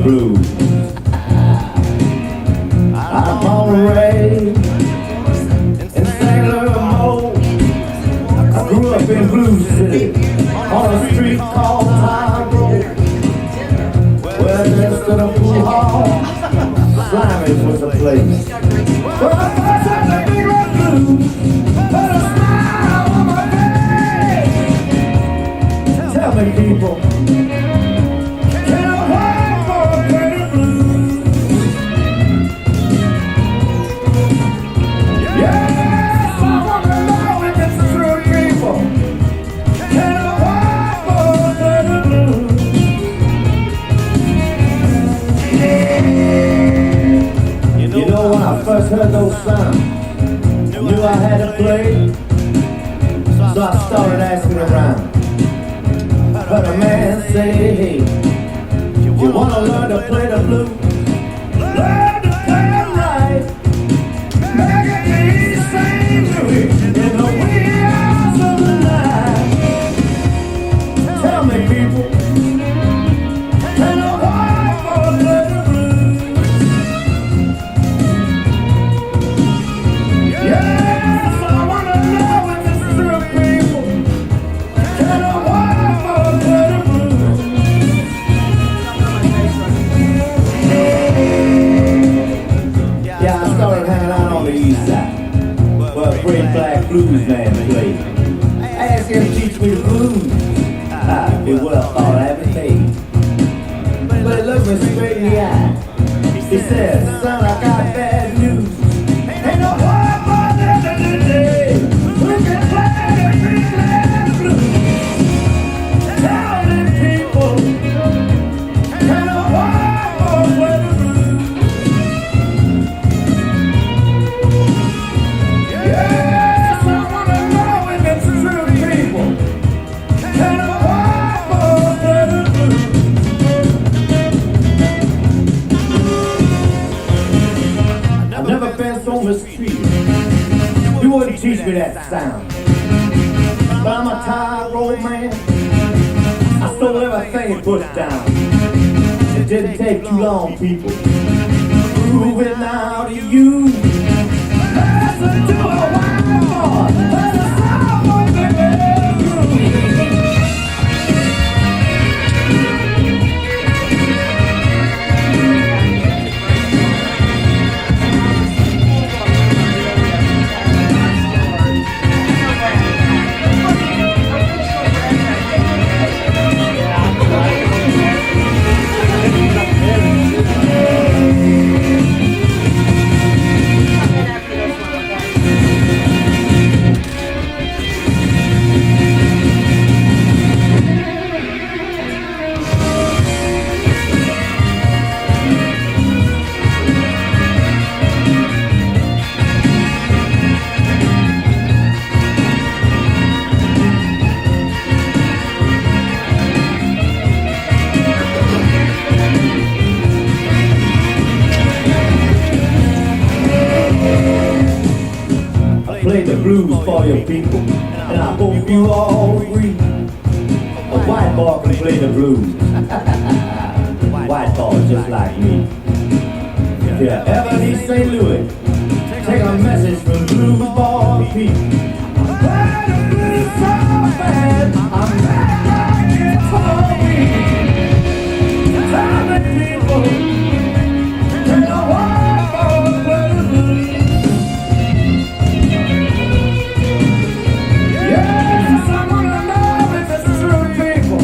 blues. I'm born and raised in St. Louis. I grew up in Blue City on a street called Time Road, where next to the pool hall, Slimey's was a place. Well, I first had the big red blues, put a smile on my face. Tell me, people, can I wait for a pretty blues? Yes, I want to know if it's true, people. Can I wait for a pretty blues? You know, when I first heard those sounds, I knew I had to play, so I started asking around. But a man said, hey, you want to learn to play the blues? Learn to play them right. Make it easy, sing to it in the wee hours of the night. Tell me, people, can I wait for a play the blues? Yes, I want to know if it's true, people. Can I wait for a play the blues? Yeah, I started hanging out on the east side, where a great black blues man played. I asked him to teach me the blues. He would have thought I had paid. But he looked me straight in the eye. He said, son, I got bad news. Ain't no white boy there today who can play the big black blues. Tell me, people, can I wait for a play the blues? Yes, I want to know if it's true, people. Can I wait for a play the blues? I've never been so mistreated. You wouldn't teach me that sound. But I'm a tired old man. I stole everything he put down. It didn't take too long, people. Prove it now to you. Listen to a white boy. Let us have one big Play the blues for your people, and I hope you all agree. A white boy can play the blues. White boy just like me. If you ever need St. Louis, take a message from Blues Ball people. Play the blues so bad, I'm mad like it's for me. Tell me, people, can I wait for a play the blues? Yes, I want to know if it's true, people.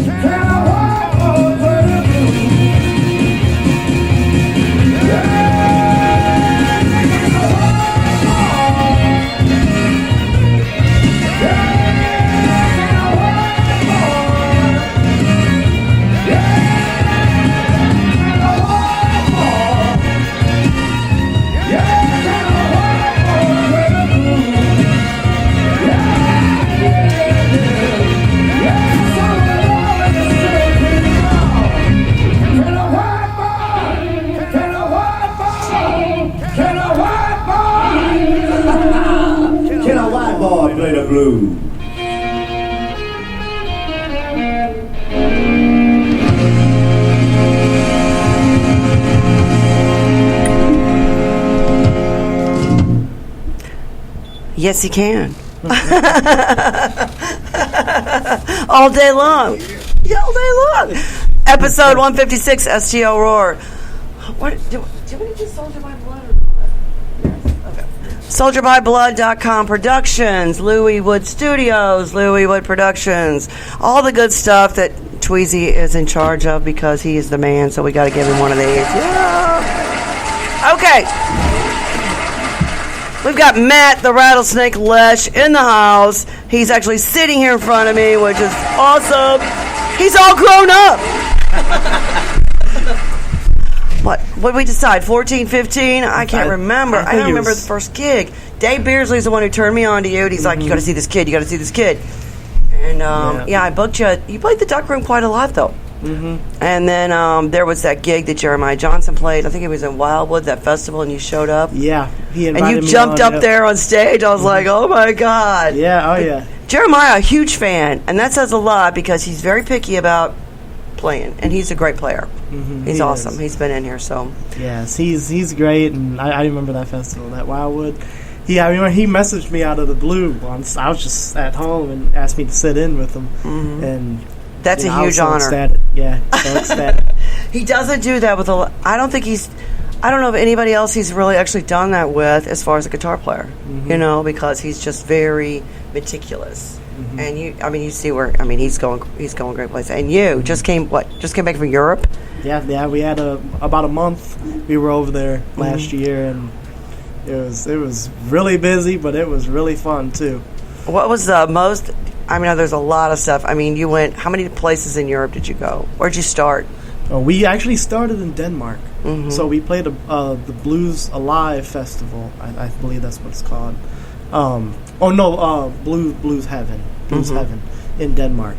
Can I wait for a play the blues? Yeah, can I wait for? Yeah, can I wait for? Yeah, can I wait for? Yeah, can I wait for a play the blues? Can a white boy play the blues? Yes, he can. All day long. Yeah, all day long. Episode 156, STO Roar. What, do we do Soldier by Blood or not? Yes. Okay. SoldierByBlood.com Productions, Louis Wood Studios, Louis Wood Productions. All the good stuff that Tweezy is in charge of because he is the man, so we got to give him one of these. Yeah. Okay. We've got Matt, the Rattlesnake Lesch, in the house. He's actually sitting here in front of me, which is awesome. He's all grown up. What did we decide? 14, 15? I can't remember. I don't remember the first gig. Dave Beardsley's the one who turned me on to you. And he's like, you got to see this kid. You got to see this kid. And I booked you. You played the Duck Room quite a lot, though. Mm-hmm. And then there was that gig that Jeremiah Johnson played. I think it was in Wildwood, that festival, and you showed up. Yeah, he invited me. And you jumped up there on stage. I was like, oh my God. Yeah, oh yeah. Jeremiah, a huge fan, and that says a lot because he's very picky about playing, and he's a great player. Mm-hmm. He's awesome. He's been in here, so. Yes, he's great, and I remember that festival, that Wildwood. I remember he messaged me out of the blue once. I was just at home and asked me to sit in with him, and that's a huge honor. Ecstatic. Yeah, so ecstatic. He doesn't do that with a. I don't know of anybody else he's really actually done that with as far as a guitar player. Mm-hmm. Because he's just very meticulous. Mm-hmm. And you see where he's going great places. And you just came back from Europe? Yeah. We had about a month. We were over there last year, and it was really busy, but it was really fun too. What was the most? There's a lot of stuff. You went. How many places in Europe did you go? Where'd you start? We actually started in Denmark. Mm-hmm. So we played the Blues Alive Festival. I believe that's what it's called. Blues Heaven. Blues Heaven in Denmark.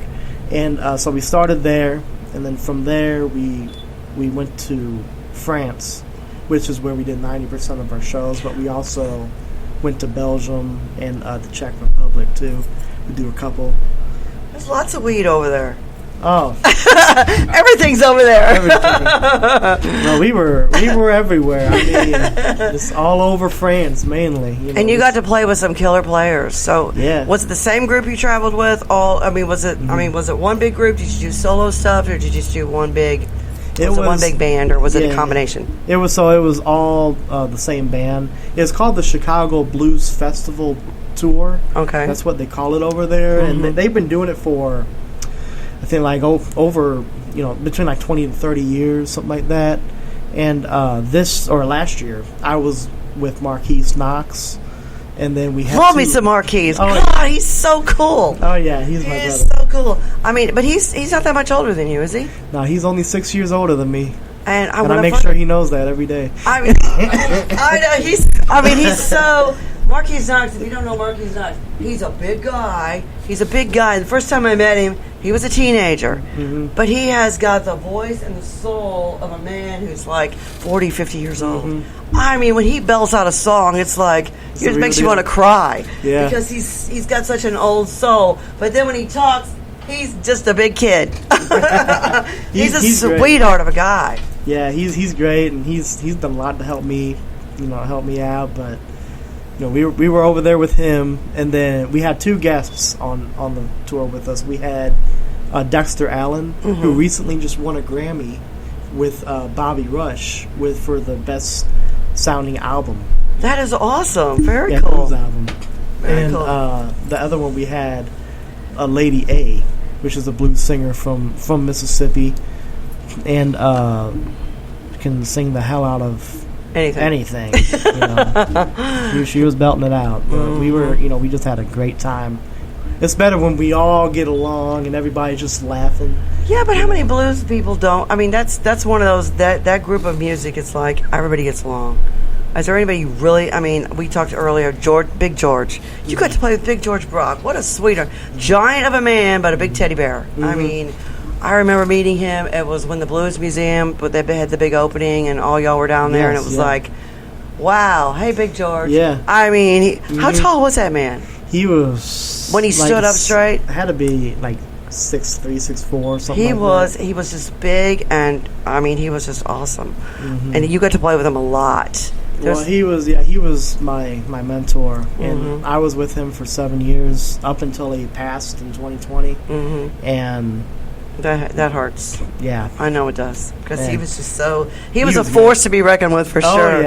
And so we started there, and then from there we went to France, which is where we did 90% of our shows, but we also went to Belgium and the Czech Republic too. We do a couple. There's lots of weed over there. Oh, everything's over there. No, we were everywhere. It's all over France mainly. And you got to play with some killer players. So, yeah. Was it the same group you traveled with? Was it one big group? Did you do solo stuff, or did you just do one big? Was it one big band, or was it a combination? It was all the same band. It's called the Chicago Blues Festival Tour. Okay, that's what they call it over there, and they've been doing it for, I think, over between 20 and 30 years, something like that. And last year, I was with Marquise Knox, and then we had love me some Marquise. Oh, God, he's so cool. Oh yeah, he's my brother. He's so cool. But he's not that much older than you, is he? No, he's only 6 years older than me. And I make sure he knows that every day. I know he's so. Marquise Knox, if you don't know Marquise Knox, he's a big guy. The first time I met him, he was a teenager. Mm-hmm. But he has got the voice and the soul of a man who's like 40, 50 years old. Mm-hmm. When he belts out a song, it's like, it just makes you want to cry. Yeah. Because he's got such an old soul. But then when he talks, he's just a big kid. he's a sweetheart of a guy. Yeah, he's great, and he's done a lot to help me out, but we were over there with him, and then we had two guests on the tour with us. We had Dexter Allen, who recently just won a Grammy with Bobby Rush for the best sounding album. That is awesome. Very cool. Blues album. Very cool. The other one we had Lady A, which is a blues singer from Mississippi, and can sing the hell out of anything. She was belting it out. But we just had a great time. It's better when we all get along and everybody's just laughing. Yeah, but how many blues people don't? That's one of those, that group of music, it's like everybody gets along. Is there anybody you really, we talked earlier, Big George. You got to play with Big George Brock. What a sweetheart. Giant of a man, but a big teddy bear. I remember meeting him. It was when the Blues Museum, but they had the big opening, and all y'all were down there, and it was like, wow, hey, Big George. Yeah. How tall was that man? He was... When he stood up straight? Had to be 6'3", 6'4", something he was just big, and, he was just awesome. And you got to play with him a lot. Well, he was my mentor, and I was with him for 7 years up until he passed in 2020. And that hurts. Yeah, I know it does, because he was just he was He a was force to be reckoned with for sure. Oh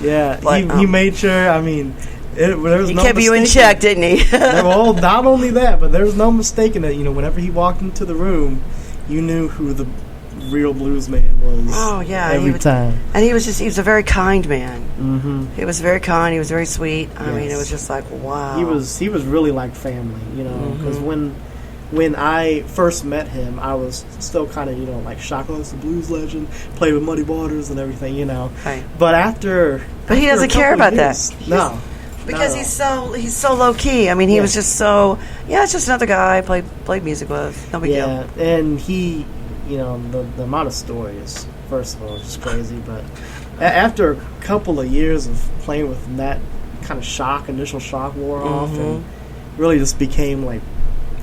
yeah. But, he made sure. I mean, there was he no kept you in mistaking check, didn't he? Well, not only that, but there's no mistaking it. Whenever he walked into the room, you knew who the real blues man was. Oh yeah, every time. And he was a very kind man. He was very kind. He was very sweet. I mean, it was just like, wow. He was really like family, because when I first met him, I was still kind of like shocked. Oh, it's the blues legend, play with Muddy Waters and everything, Right. But he doesn't care about that. No. Because he's so low key. I mean, he was just so it's just another guy I played music with. No big deal. Yeah, and he, the amount of stories, first of all, is just crazy. But after a couple of years of playing with him, that kind of initial shock wore off, and really just became like,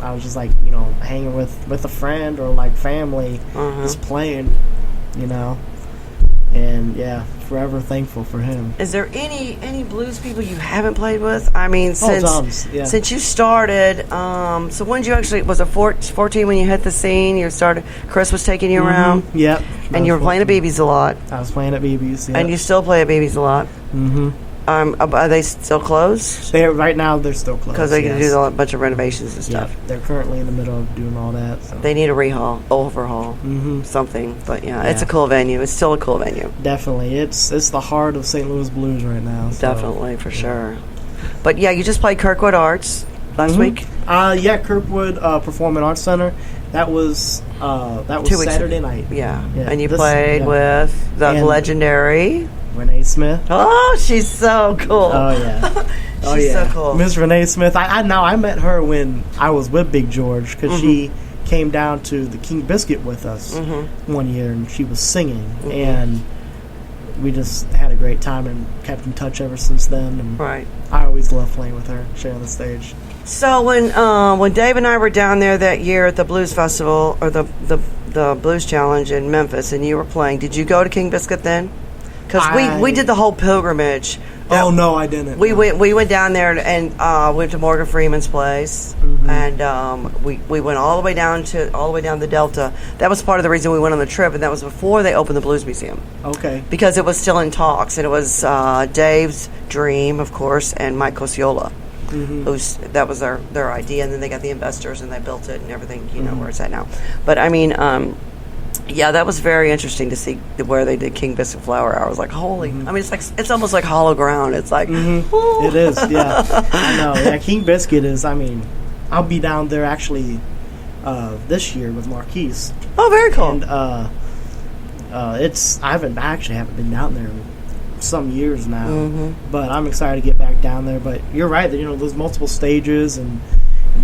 I was just like, hanging with a friend or like family, just playing, and yeah, forever thankful for him. Is there any blues people you haven't played with? I mean, since you started, so when did you actually, was it 14 when you hit the scene? You started, Chris was taking you around? Yep. And you were playing at BB's a lot. I was playing at BB's, yeah. And you still play at BB's a lot? Are they still closed? Right now they're still closed. Because they can do a bunch of renovations and stuff. Yeah, they're currently in the middle of doing all that. So. They need a overhaul, something. But it's a cool venue. It's still a cool venue. Definitely, it's the heart of St. Louis blues right now. So. Definitely, for sure. But you just played Kirkwood Arts last week. Kirkwood Performing Arts Center. That was 2 weeks Saturday night. Yeah. And you played with the legendary Renee Smith. Oh, she's so cool. Oh yeah. She's so cool. Miss Renee Smith. I met her when I was with Big George, because she came down to the King Biscuit with us one year, and she was singing, and we just had a great time and kept in touch ever since then. And right. I always love playing with her, sharing the stage. So when Dave and I were down there that year at the Blues Festival, or the Blues Challenge in Memphis, and you were playing, did you go to King Biscuit then? Because we did the whole pilgrimage. Oh no, I didn't. We went down there and went to Morgan Freeman's place, and we went all the way down the Delta. That was part of the reason we went on the trip, and that was before they opened the Blues Museum. Okay. Because it was still in talks, and it was Dave's dream, of course, and Mike Cosciola, that was their idea, and then they got the investors and they built it and everything. Where it's at now. But I mean. Yeah, that was very interesting to see where they did King Biscuit Flower Hour. I was like, holy! I mean, it's almost like hollow ground. It's like, it is. Yeah, I know. Yeah, King Biscuit is. I mean, I'll be down there actually this year with Marquise. Oh, very cool. And I haven't been down there in some years now, but I'm excited to get back down there. But you're right. There's multiple stages, and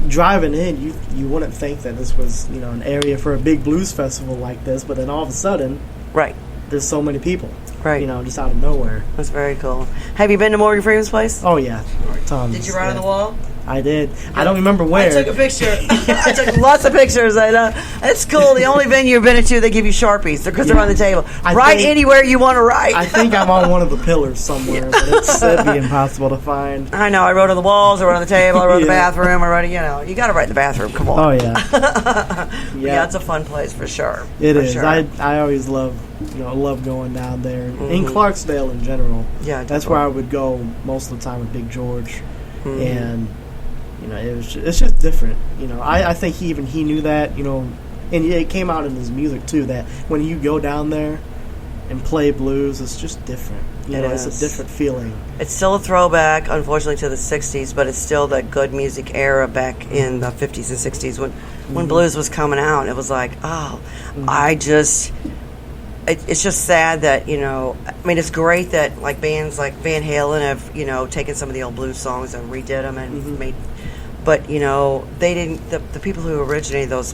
driving in, you wouldn't think that this was an area for a big blues festival like this, but then all of a sudden, right, there's so many people, right, just out of nowhere. That's very cool. Have you been to Morgan Freeman's place? Oh yeah, tons. Did you write on the wall? I did. I don't remember where. I took a picture. I took lots of pictures. It's cool. The only venue you've been to, they give you Sharpies because they're on the table. Write anywhere you want to write. I think I'm on one of the pillars somewhere, but it'd be impossible to find. I know. I wrote on the walls. I wrote on the table. I wrote in the bathroom. I wrote, you got to write in the bathroom. Come on. Oh, yeah. Yeah, it's a fun place for sure. It is. Sure. I always love going down there. In Clarksdale in general. Yeah. That's where I would go most of the time with Big George. And... it's just different. I think he knew that. And it came out in his music too. That when you go down there and play blues, it's just different. It's a different feeling. It's still a throwback, unfortunately, to the '60s, but it's still that good music era back in the '50s and '60s when blues was coming out. It was like, it's just sad that I mean, it's great that like bands like Van Halen have taken some of the old blues songs and redid them and made. But they didn't. The people who originated those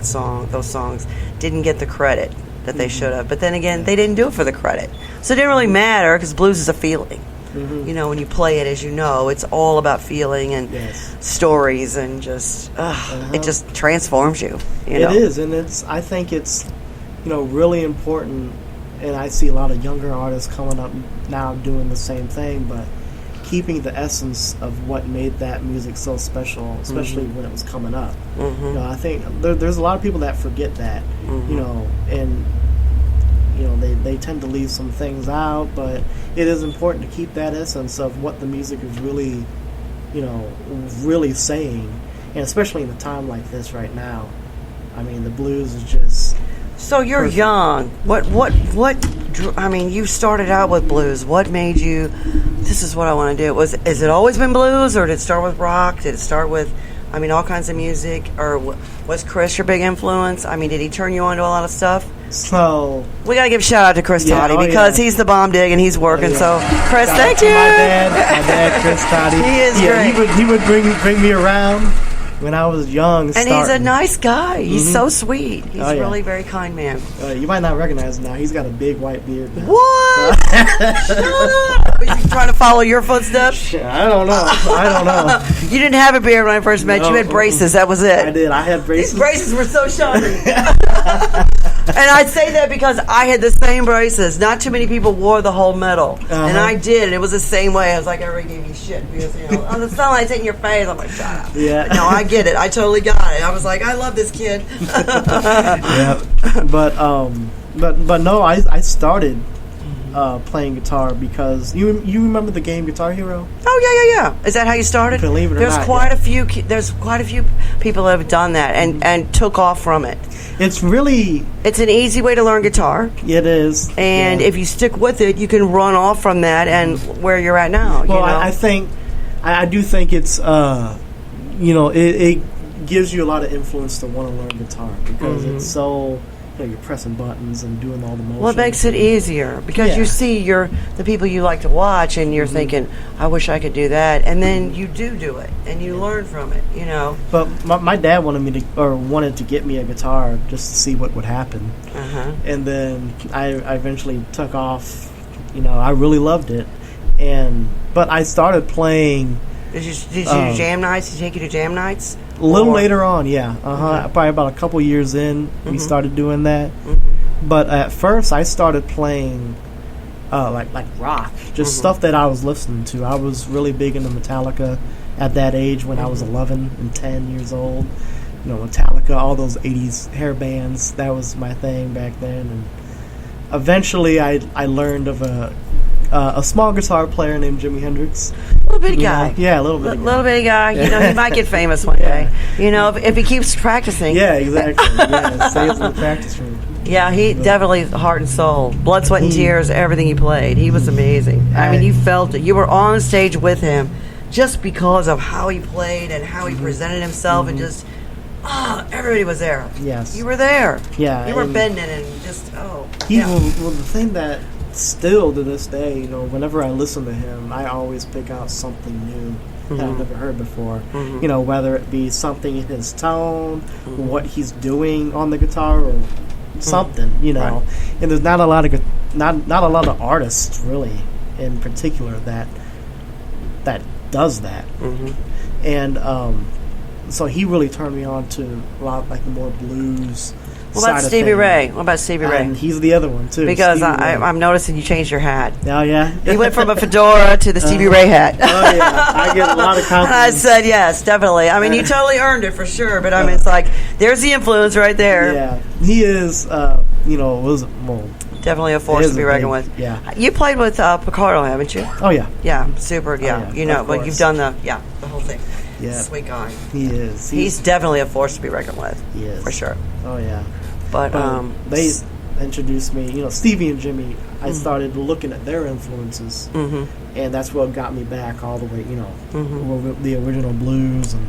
songs didn't get the credit that they should have. But then again, they didn't do it for the credit, so it didn't really matter because blues is a feeling. When you play it, as it's all about feeling and stories and just it just transforms you. It is, and I think it's really important and I see a lot of younger artists coming up now doing the same thing, but keeping the essence of what made that music so special, especially when it was coming up. You know, I think there's a lot of people that forget that, you know, and you know they tend to leave some things out, but it is important to keep that essence of what the music is really, you know, really saying, and especially in a time like this right now. I mean, the blues is just. So you're perfect. young. What? I mean, you started out with blues. What made you? This is what I want to do. Is it always been blues, or did it start with rock? Did it start with, I mean, all kinds of music? Or was Chris your big influence? I mean, did he turn you on to a lot of stuff? So We got to give a shout out to Chris Toddy because he's the bomb dig and he's working. So, Chris, shout thank out to you. my dad, Chris Toddy. He is great. He would bring me around when I was young. And he's a nice guy. He's so sweet. He's Oh, yeah. really very kind man. You might not recognize him now. He's got a big white beard now. What? Shut up. Is he trying to follow your footsteps? I don't know. You didn't have a beard when I first met you. You had braces. That was it. I did. I had braces. These braces were so shiny. And I'd say that because I had the same braces. Not too many people wore the whole metal. And I did. And it was the same way. I was like, everybody gave me shit. Because, you know, oh, the sunlight's hitting your face. I'm like, shut up. Yeah. But no, I get it. I totally got it. I was like, I love this kid. Yeah. But no, I started playing guitar because you remember the game Guitar Hero? Oh yeah. Is that how you started? Believe it or there's not, quite a few. There's quite a few people that have done that and took off from it. It's really. It's an easy way to learn guitar, It is. and yeah. if you stick with it, you can run off from that and where you're at now. Well, you know? I think I do think it's you know it gives you a lot of influence to want to learn guitar because it's so. You know, you're pressing buttons and doing all the motions. Well, it makes it easier because you see the people you like to watch, and you're thinking, "I wish I could do that," and then you do it, and you learn from it. You know. But my dad wanted to get me a guitar just to see what would happen, and then I eventually took off. You know, I really loved it, but I started playing. Did you do jam nights? Did he take you to jam nights? A little later on, yeah. Probably about a couple years in, we started doing that. But at first, I started playing like rock, just stuff that I was listening to. I was really big into Metallica at that age when I was 11 and 10 years old. You know, Metallica, all those 80s hair bands, that was my thing back then. And eventually, I learned of a small guitar player named Jimi Hendrix. Little bitty guy. Yeah, a little bitty guy. Little bitty guy. You know, he might get famous one day. You know, if he keeps practicing. Yeah, exactly. Yeah, saves in the practice room. Yeah, he definitely heart and soul, blood, sweat, and tears. Everything he played, he was amazing. I mean, you felt it. You were on stage with him, just because of how he played and how he presented himself, and just everybody was there. Yes, you were there. Yeah, you were bending and just well, the thing that still to this day, you know, whenever I listen to him, I always pick out something new that I've never heard before. You know, whether it be something in his tone, what he's doing on the guitar, or something. You know, and there's not a lot of artists really, in particular, that does that. And so he really turned me on to a lot like the more blues. What about Stevie Ray? What about Stevie Ray? And he's the other one too. Because I'm noticing you changed your hat. Oh yeah. You went from a fedora to the Stevie Ray hat. Oh yeah, I get a lot of compliments. I said yes, definitely. I mean, you totally earned it for sure. But I mean, it's like there's the influence right there. Yeah, he is. You know, definitely a force to be reckoned with. Yeah. You played with Picardo, haven't you? Oh yeah. Yeah, super. Yeah, yeah, you know, of but course. you've done the whole thing. Yeah. Sweet guy. He is. He's definitely a force to be reckoned with. He is For sure. Oh yeah. But they introduced me. You know, Stevie and Jimmy. I started looking at their influences, and that's what got me back all the way. You know, the original blues, and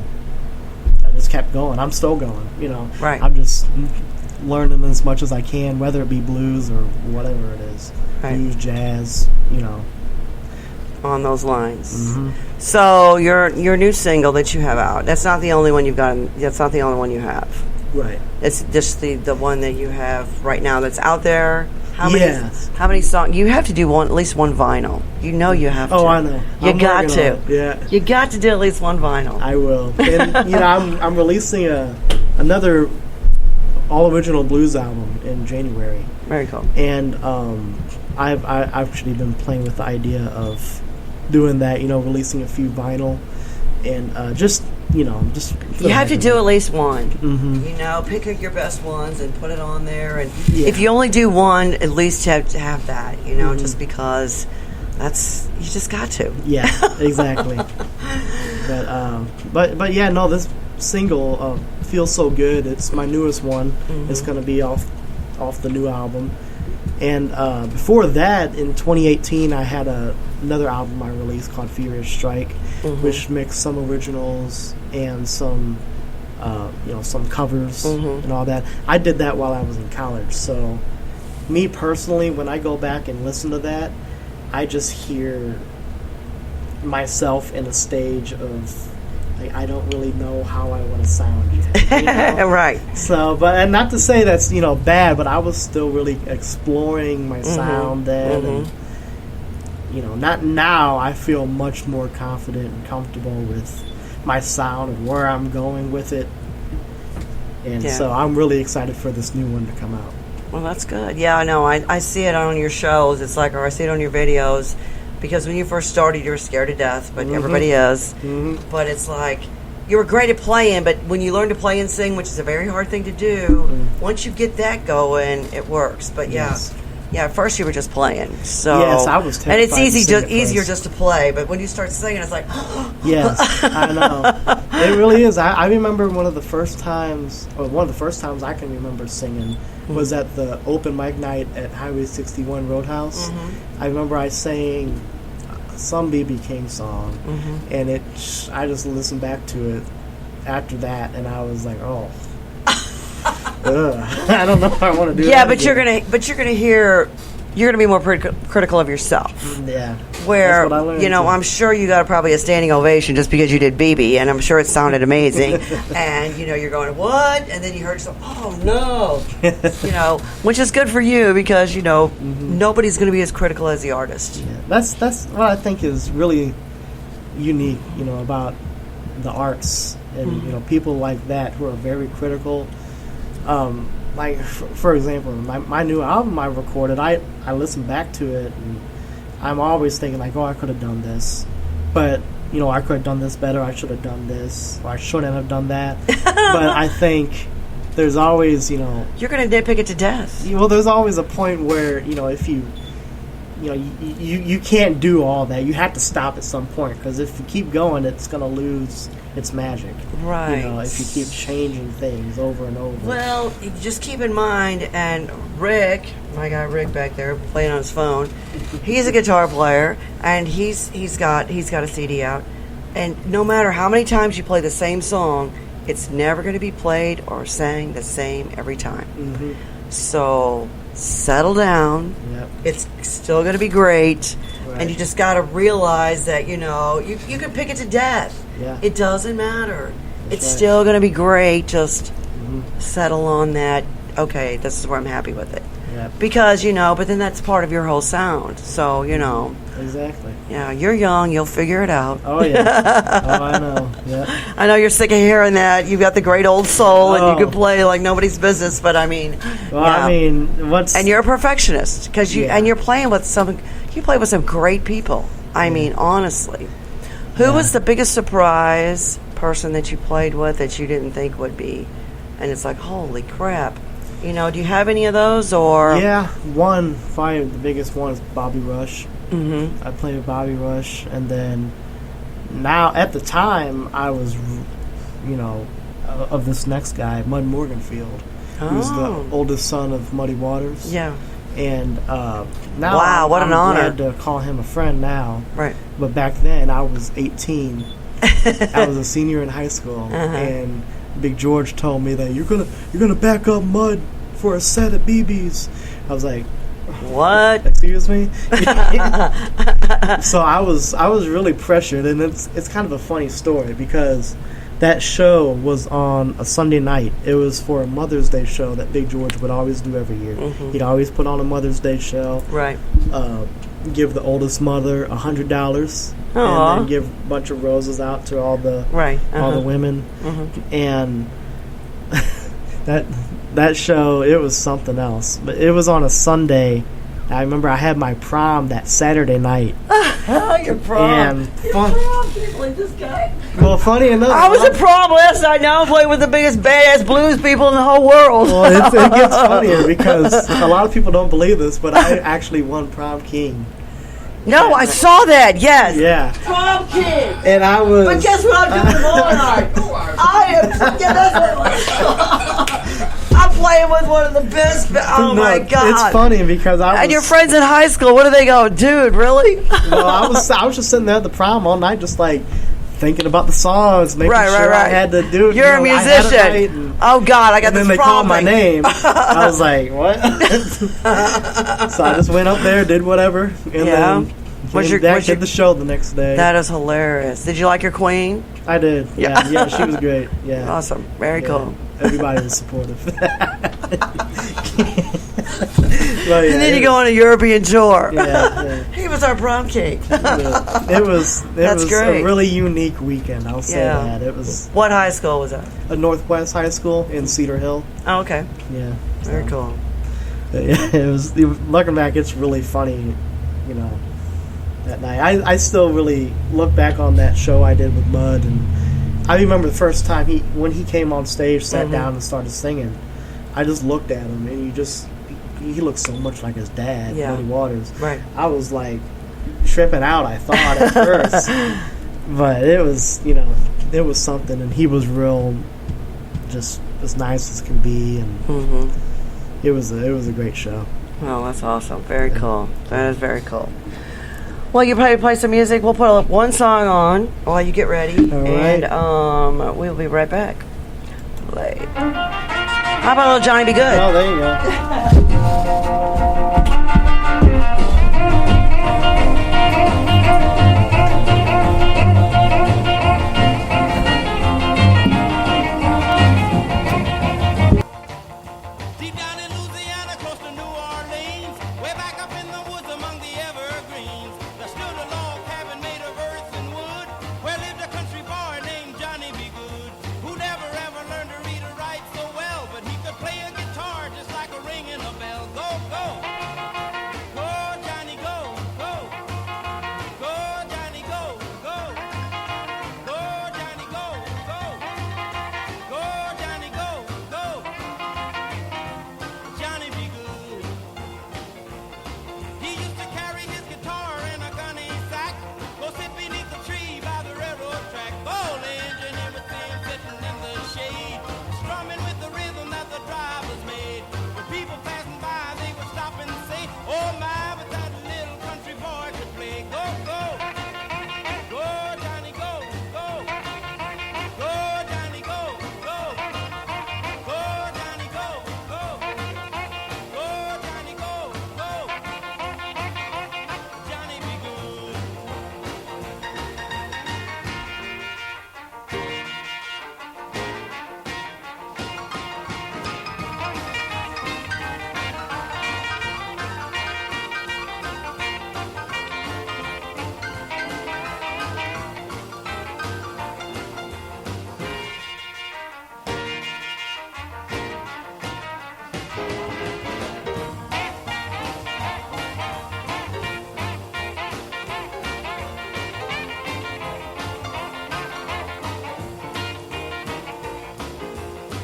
I just kept going. I'm still going. You know, Right. I'm just learning as much as I can, whether it be blues or whatever it is, blues, jazz. You know, on those lines. So your new single that you have out. That's not the only one you've gotten. That's not the only one you have. right? It's just the one that you have right now that's out there. How Yes. many songs? You have to do at least one vinyl. You know you have to. Oh, I know. You I'm got working to. on it. Yeah, You got to do at least one vinyl. I will. And you know, I'm releasing another all original blues album in January. Very cool. And I've actually been playing with the idea of doing that, releasing a few vinyl, and just You have to do at least one. Mm-hmm. Pick your best ones and put it on there. And Yeah. if you only do one, at least you have to have that, Mm-hmm. just because you just got to. Yeah, exactly. but yeah, no, this single feels so good. It's my newest one. Mm-hmm. It's going to be off the new album. And before that, in 2018, I had another album I released called Furious Strike, Mm-hmm. which mixed some originals and some covers Mm-hmm. and all that. I did that while I was in college. So, me personally, when I go back and listen to that, I just hear myself in a stage of, like, I don't really know how I want to sound yet. Right. So, and not to say that's bad, but I was still really exploring my sound then, and not now. I feel much more confident and comfortable with my sound and where I'm going with it, and so I'm really excited for this new one to come out. Well, that's good. Yeah, I know. I see it on your shows. It's like, or I see it on your videos, because when you first started, you were scared to death, but everybody is. Mm-hmm. But it's like, you were great at playing, but when you learn to play and sing, which is a very hard thing to do, once you get that going, it works. But Yes. yeah, at first you were just playing. So Yes, I was and it's terrified to sing at easier first. just to play. But when you start singing, it's like, Yes, I know. It really is. I remember one of the first times I can remember singing was at the open mic night at Highway 61 Roadhouse. I remember I sang some B.B. King song, and I just listened back to it after that, and I was like, oh. I don't know if I want to do that. yeah, but again. you're gonna be more critical of yourself. Yeah. Where That's what I learned, too. I'm sure you got probably a standing ovation just because you did BB, and I'm sure it sounded amazing. And you're going, what? And then you heard yourself, oh no, which is good for you, because nobody's going to be as critical as the artist. Yeah. That's what I think is really unique, about the arts, and people like that who are very critical. Like for example, my new album I recorded, I listened back to it, and I'm always thinking like, oh, I could have done this, but I could have done this better. I should have done this, or I shouldn't have done that. But I think there's always you're going to nitpick it to death. well, there's always a point where if you can't do all that. You have to stop at some point, because if you keep going, it's going to lose its magic. Right. If you keep changing things over and over. Well, just keep in mind, and Rick, my guy Rick back there playing on his phone, he's a guitar player, and he's got a CD out, and no matter how many times you play the same song, it's never going to be played or sang the same every time. So settle down. Yep. It's still going to be great. Right. And you just got to realize that, you can pick it to death. Yeah. It doesn't matter. It's right. still going to be great. Just settle on that. Okay, this is where I'm happy with it. Yep. Because, but then that's part of your whole sound. So, Exactly. yeah, you're young. You'll figure it out. Oh, yeah. Oh, I know. Yeah. I know you're sick of hearing that. You've got the great old soul, and you Oh. can play like nobody's business. But Well, yeah. I mean, And you're a perfectionist, because Yeah. you're playing with you play with some great people. I mean, honestly, who was the biggest surprise person that you played with that you didn't think would be? And it's like, holy crap. Do you have any of those, or? Yeah, probably the biggest one is Bobby Rush. I played with Bobby Rush, and then now, at the time, I was, of this next guy, Mud Morganfield, who's the oldest son of Muddy Waters. Yeah. And now, Wow, what I'm an honor. glad to call him a friend now. Right. But back then, I was 18. I was a senior in high school, and Big George told me that you're gonna back up Mud for a set at BB's. I was like, What? excuse me. So I was really pressured, and it's kind of a funny story, because that show was on a Sunday night. It was for a Mother's Day show that Big George would always do every year. He'd always put on a Mother's Day show. Right. Give the oldest mother $100, Aw. and then give a bunch of roses out to all the Right. all the women. And That show, it was something else. But it was on a Sunday. I remember I had my prom that Saturday night. Your prom. And I can't believe this guy. well, funny enough, I was at prom last night. Now I'm playing with the biggest badass blues people in the whole world. well, it gets funnier because a lot of people don't believe this, but I actually won prom king. No, I saw that. Yes. Yeah. Prom king. And I was. But guess what I'm doing tomorrow night? I am. Yeah, that's what I'm playing with one of the best. Oh No, my god! It's funny because I was. And your friends in high school, what do they go, dude? Really? Well, I was just sitting there at the prom all night, just like thinking about the songs, making sure I had to do it. You're a I had it musician. right, and Oh god, I got then this they prom called my thing. name. I was like, what? So I just went up there, did whatever, and Yeah. then Was your- did the show the next day. That is hilarious. Did you like your queen? I did. Yeah, she was great. Yeah. Awesome. Very Yeah. cool. Everybody was supportive. And then you go on a European tour. Yeah. He was our prom king. It was That's great. a really unique weekend. I'll say Yeah. that. It was What high school was that? a Northwest High School in Cedar Hill. Oh, okay. Yeah. Very cool. Yeah, it was. Looking back, it's really funny. That night, I still really look back on that show I did with Mud, and I remember the first time when he came on stage, sat down and started singing. I just looked at him, and he looked so much like his dad, Yeah. Muddy Waters. Right. I was like tripping out. I thought at first, but it was it was something, and he was real, just as nice as can be, and it was a great show. Oh, that's awesome. Very cool. That is very cool. Well, you probably play some music. We'll put one song on while you get ready. All right. And we'll be right back. Play. How about a little Johnny Be Good? Oh, there you go. Deep down in Louisiana, close to New Orleans, way back up in the woods among the evergreens, there stood a log cabin made of earth and wood, where lived a country boy named Johnny Be Good, who never ever learned to read or write so well, but he could play a guitar just like a ringing a bell. Go, go! Go, Johnny, go, go! Go, Johnny, go, go! Go, Johnny, go, go! Go, Johnny, go, go! Johnny Be Good. He used to carry his guitar in a gunny sack, go sit beneath the tree by the railroad track. Old engineer would see him sitting in the shade, strumming with the rhythm that the drivers made. When people passing by, they would stop and say, "Oh my, but that little country boy could play." Go, go, go, Johnny, go, go, go, Johnny, go, go, go, Johnny, go, go. Go, Johnny, go, go. Johnny Be Good.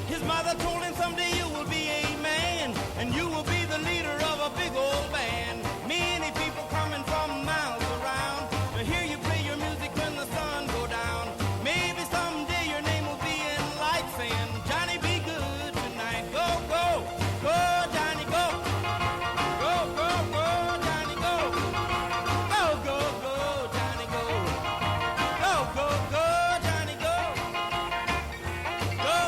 His mother told him someday you will be a man, and you will be the leader of a big old band. Many people coming from miles around to hear you play your music when the sun go down. Maybe someday your name will be in lights saying, "Johnny, be good tonight." Go, go, go, Johnny, go. Go, go, go, Johnny, go. Go, go, go, Johnny, go. Go, go, go, Johnny, go. Go.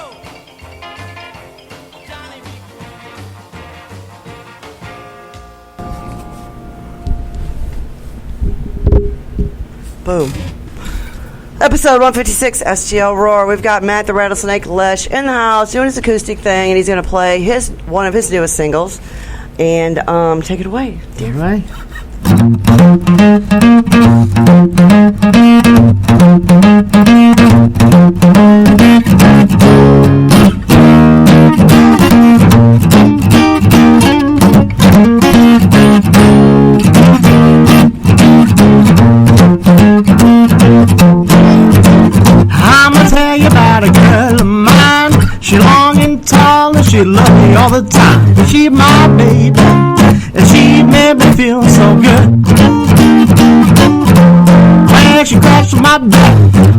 Johnny Be Boom. Episode 156, STL Roar. We've got Matt the Rattlesnake Lesch in the house doing his acoustic thing, and he's going to play one of his newest singles. And take it away. All right. she loved me all the time. She my baby, and she made me feel so good. When she crashed my back,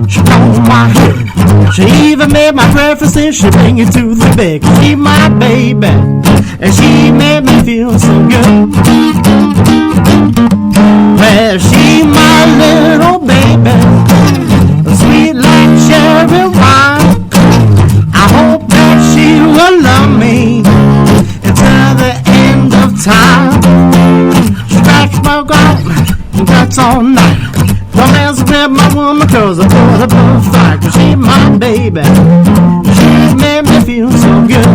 she combed my hair. She even made my breakfast and she bring it to the bed. She my baby, and she made me feel so good. Well, she my little baby, sweet like cherry wine. I hope that she will love me until the end of time. Scratch my ground, and that's all night. Don't mess with my woman, cause I put up a fight. Cause she my baby, she made me feel so good.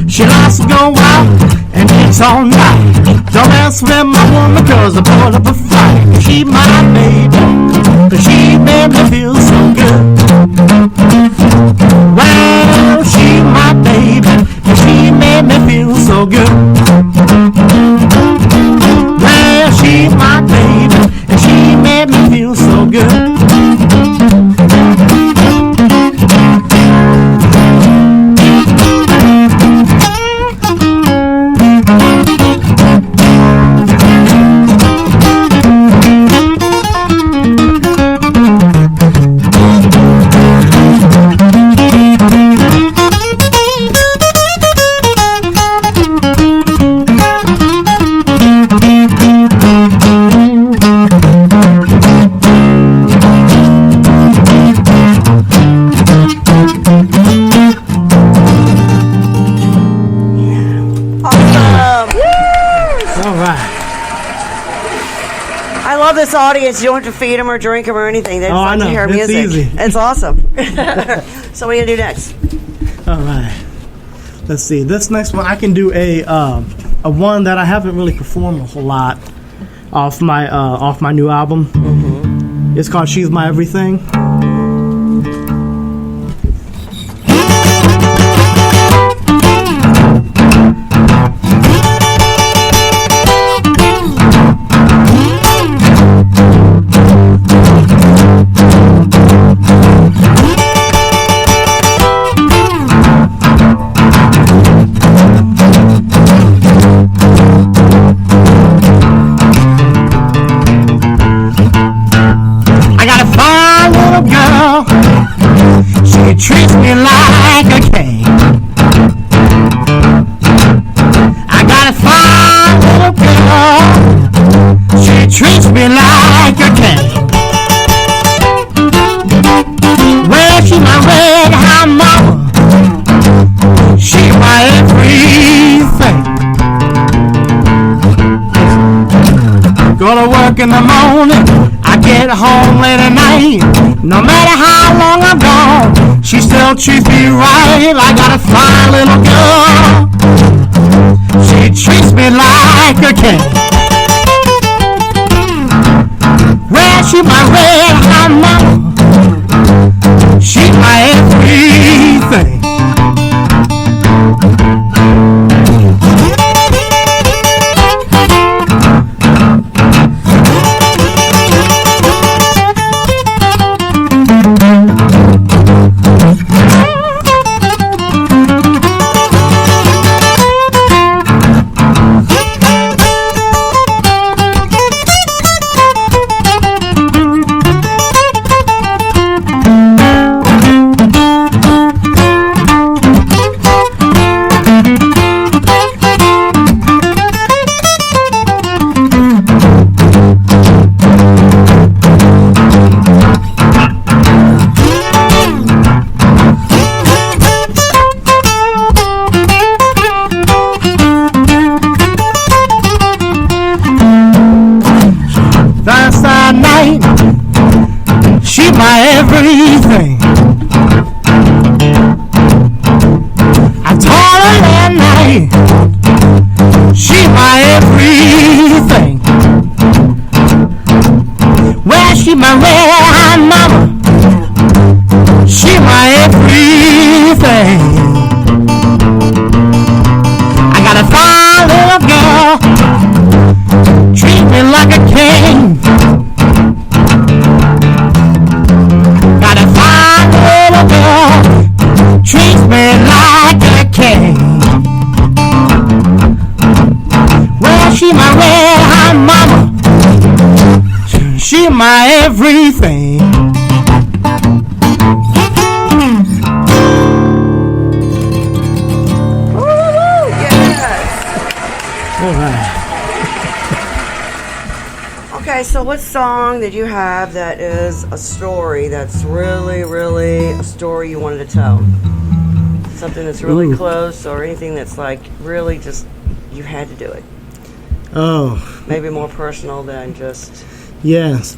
She likes to go out and it's all night. Don't mess with my woman, cause I put up a fight. She my baby, but she made me feel so good. Well, she my baby, but she made me feel so good. Well, she my baby, and she made me feel so good. This audience, you don't have to feed them or drink them or anything. They just like to hear it's music. Easy. It's awesome. So what are you gonna do next? All right. Let's see. This next one, I can do a one that I haven't really performed a whole lot off my new album. Mm-hmm. It's called "She's My Everything." Treats me like a king. I got a fine little girl. She treats me like a king. Well, she's my red hot mama. She's my everything. Go to work in the morning, I get home late at night. No matter how long I'm gone, she still treats me right. I got a fine little girl. She treats me like a king. Well, she's my red hot mama. She's my everything. She my everything. I told her that night, she my everything. Well, she my red mama, she my everything. I got a fine little girl, treat me like a king. Got a fine little girl, treats me like a king. Well, she my red hot mama, she my everything. All right. Okay, so what song did you have that is a story that's really, really a story you wanted to tell? Something that's really close, or anything that's like really just you had to do it? Oh, Maybe more personal than just yes.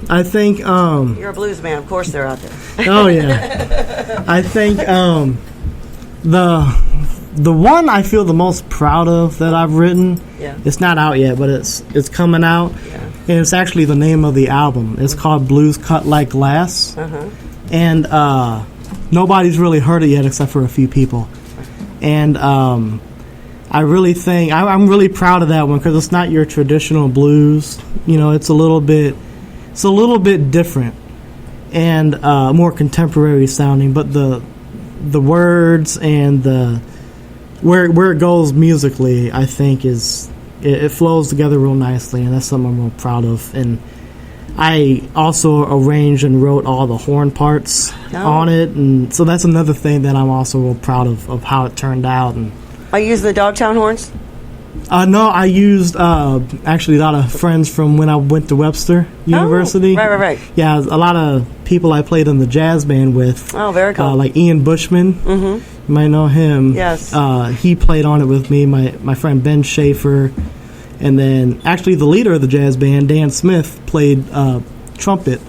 I think you're a blues man. Of course, they're out there. oh yeah. I think the one I feel the most proud of that I've written. Yeah. It's not out yet, but it's coming out. Yeah. And it's actually the name of the album. It's called Blues Cut Like Glass. Uh-huh. And nobody's really heard it yet except for a few people. And I really think I'm really proud of that one because it's not your traditional blues. You know, it's a little bit different and more contemporary sounding. But the words and the where it goes musically, I think it flows together real nicely, and that's something I'm real proud of. And I also arranged and wrote all the horn parts on it, and so that's another thing that I'm also real proud of how it turned out. And Are you using the Dogtown horns? no, I used actually a lot of friends from when I went to Webster University. Oh, right. Yeah, a lot of people I played in the jazz band with. Oh, very cool. Like Ian Bushman. Mm-hmm. You might know him. Yes. He played on it with me, my friend Ben Schaefer. And then actually the leader of the jazz band, Dan Smith, played trumpet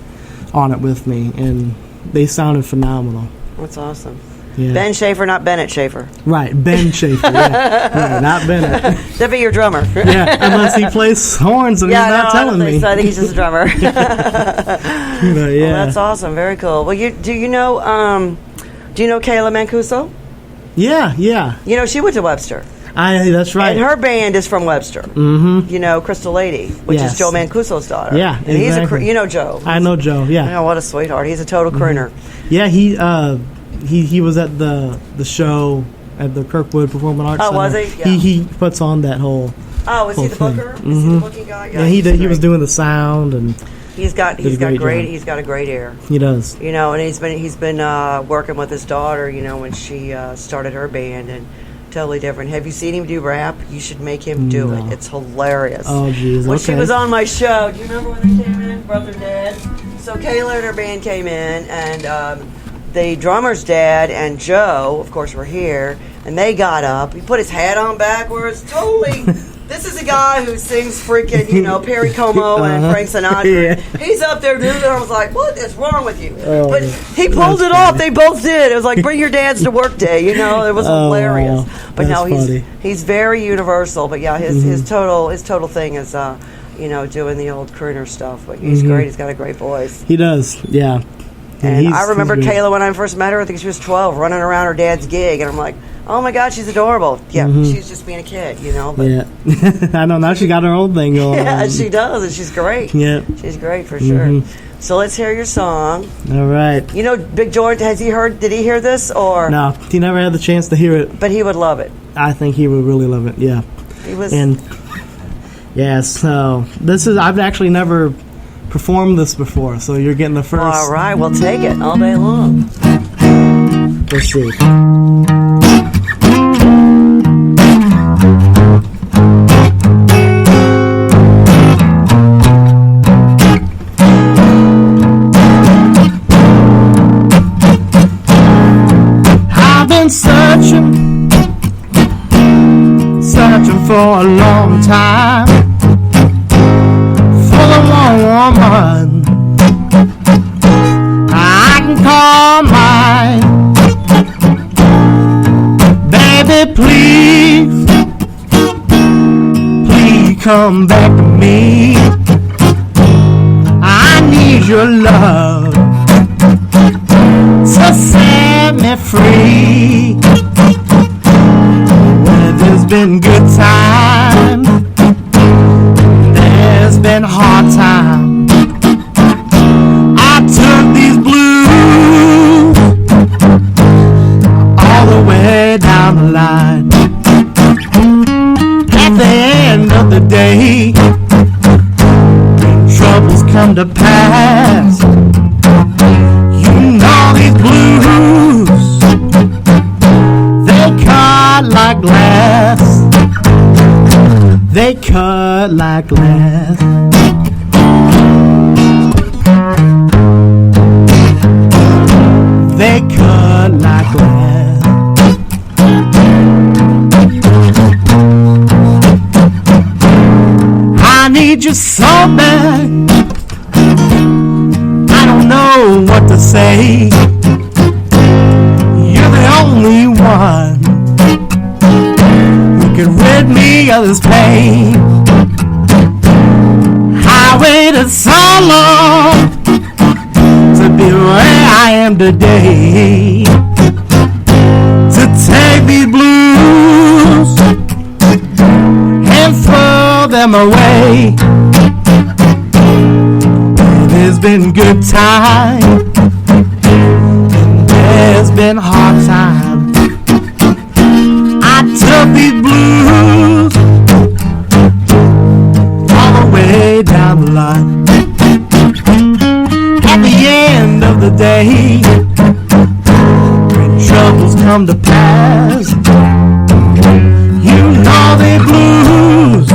on it with me. And they sounded phenomenal. That's awesome. Yeah. Ben Schaefer, not Bennett Schaefer. Right, Ben Schaefer. Yeah. Right, not Bennett. That'd be your drummer. Yeah, unless he plays horns and he's not telling me. So I think he's just a drummer. But yeah. Well, that's awesome. Very cool. Well, do you know Kayla Mancuso? Yeah. You know, she went to Webster. That's right. And her band is from Webster. Mm-hmm. You know, Crystal Lady, which is Joe Mancuso's daughter. Yeah, and exactly. You know Joe. I know Joe, yeah. Oh, what a sweetheart. He's a total crooner. Yeah, he was at the show at the Kirkwood Performing Arts Center. Oh, was he? Yeah. He puts on that whole Oh, is he the thing. booker? Is he the booking guy? Yeah, he was doing the sound, and he's got great job. He's got a great ear. He does. You know, and he's been working with his daughter, you know, when she started her band, and totally different. Have you seen him do rap? You should make him do it. It's hilarious. Oh, jeez. When Okay. she was on my show, do you remember when they came in, brother and dad? So Kayla and her band came in, and the drummer's dad and Joe, of course, were here, and they got up. He put his hat on backwards. Totally. This is a guy who sings freaking, you know, Perry Como and Frank Sinatra. Yeah. He's up there doing it. I was like, what is wrong with you? Oh, but he pulled it off. They both did. It was like, bring your dads to work day. You know, it was hilarious. Wow. But That's no, funny. he's very universal. But yeah, his total thing is, you know, doing the old crooner stuff. But he's great. He's got a great voice. He does, yeah. And I remember he's great. Kayla when I first met her. I think she was 12, running around her dad's gig, and I'm like, oh my God, she's adorable. Yeah, she's just being a kid, you know. But Yeah. I know, now she got her own thing going yeah, on. she does, and she's great. Yeah. She's great for sure. So let's hear your song. All right. You know, Big George, did he hear this? Or No, he never had the chance to hear it. But he would love it. I think he would really love it, yeah. He was. And yeah, so I've actually never performed this before, so you're getting the first. All right, we'll take it all day long. Let's see. I've been searching for a long time for the one woman come back to me. I need your love to set me free. Well, there's been good times, there's been hard times. I took these blues all the way down the line. At the end of the day, when troubles come to pass, you know these blues, they cut like glass. They cut like glass. They cut like glass. I need you so bad, I don't know what to say. You're the only one who can rid me of this pain. I waited so long to be where I am today, to take these blues and throw them away. There's been good times, and there's been hard times. I took these blues all the way down the line. At the end of the day, when troubles come to pass, you know they blues,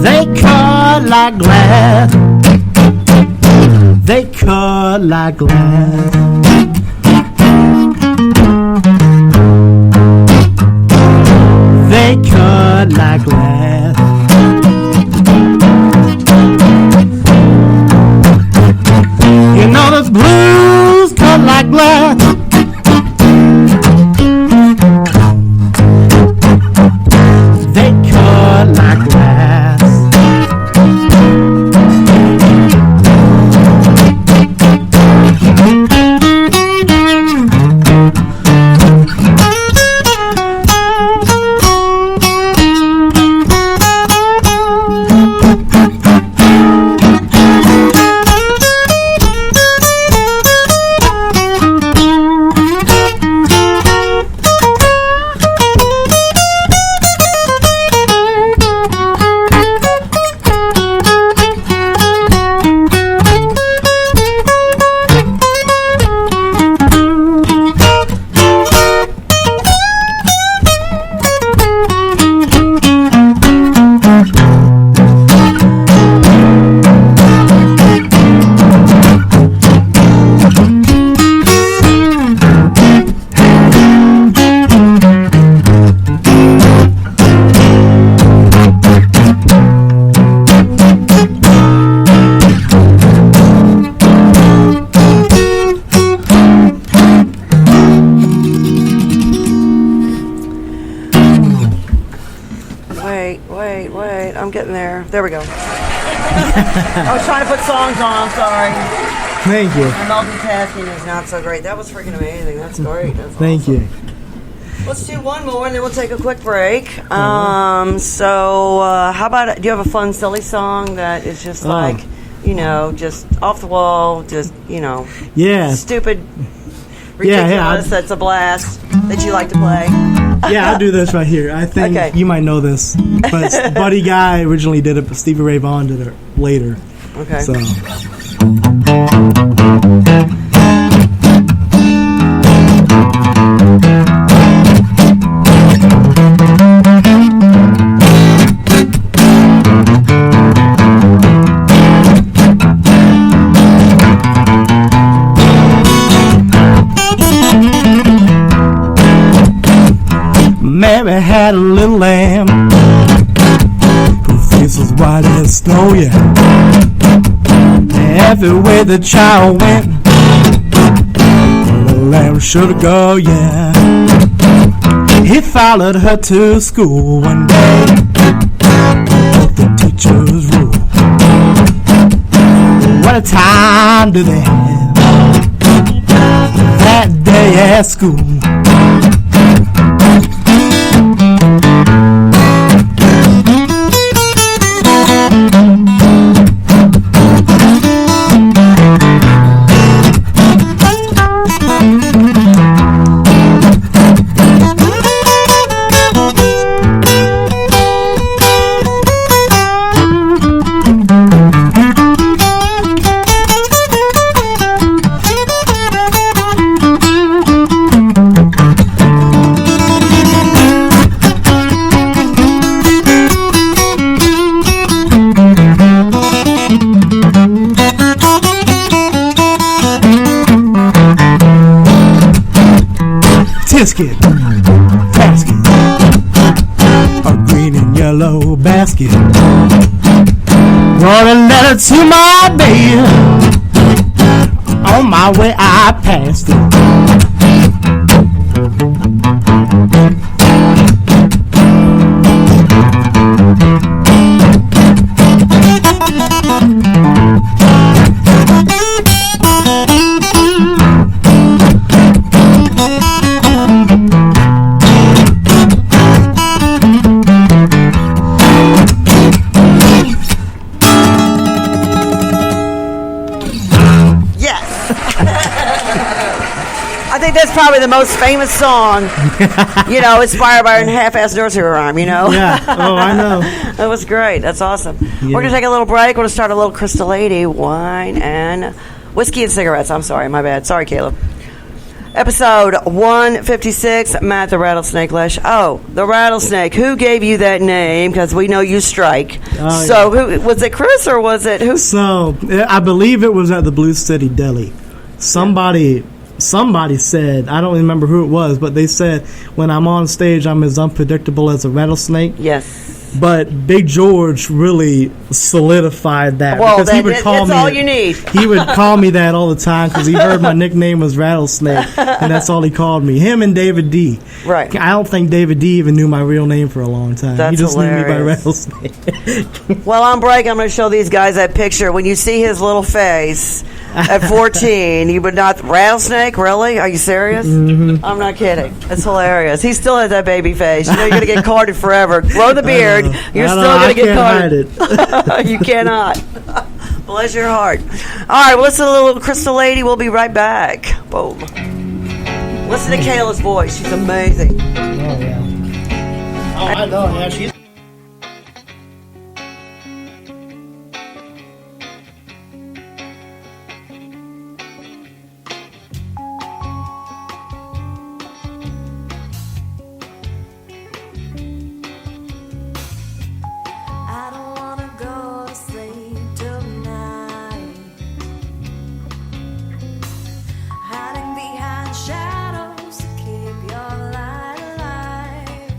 they cut like glass. They cut like glass. They cut like glass. You know those blues cut like glass. They cut like glass. Wait, I'm getting there. There we go. I was trying to put songs on, I'm sorry. Thank you. My multitasking is not so great. That was freaking amazing. That's great. That's Thank awesome. you. Let's do one more and then we'll take a quick break. How about, do you have a fun, silly song that is just like, you know, just off the wall, just, you know, stupid, ridiculous, that's a blast that you like to play? Yeah, I'll do this right here. I think you might know this, but Buddy Guy originally did it, but Stevie Ray Vaughan did it later. Okay. So. Mary had a little lamb whose face was white as snow, yeah. Everywhere the child went, the little lamb should go, yeah. He followed her to school one day, teachers rule. What a time do they have that day at school. Tisket, basket, a green and yellow basket. Wrote a letter to my baby. On my way, I passed it. I think that's probably the most famous song, inspired by a half-assed nursery rhyme, Yeah. Oh, I know. That was great. That's awesome. Yeah. We're going to take a little break. We're going to start a little Crystal Lady, wine, and whiskey and cigarettes. I'm sorry. My bad. Sorry, Caleb. Episode 156, Matt the Rattlesnake Lesch. Oh, the Rattlesnake. Who gave you that name? Because we know you strike. Oh, so who was it, Chris, or was it who? So I believe it was at the Blue City Deli. Somebody said, I don't remember who it was, but they said when I'm on stage I'm as unpredictable as a rattlesnake. Yes. But Big George really solidified that. Well, because that's all you need. He would call me that all the time because he heard my nickname was Rattlesnake, and that's all he called me. Him and David D. Right. I don't think David D even knew my real name for a long time. That's he just hilarious. knew me by Rattlesnake. Well, on break, I'm going to show these guys that picture. When you see his little face at 14, you would not... Rattlesnake? Really? Are you serious? Mm-hmm. I'm not kidding. It's hilarious. He still has that baby face. You're going to get carded forever. Grow the beard. You're still going to get carded. Hide it. You cannot. Bless your heart. All right, well, listen to a little Crystal Lady. We'll be right back. Boom. Listen to Kayla's voice. She's amazing. Oh, yeah. Oh, I know. Yeah, she's... I don't wanna go to sleep tonight, hiding behind shadows to keep your light alive.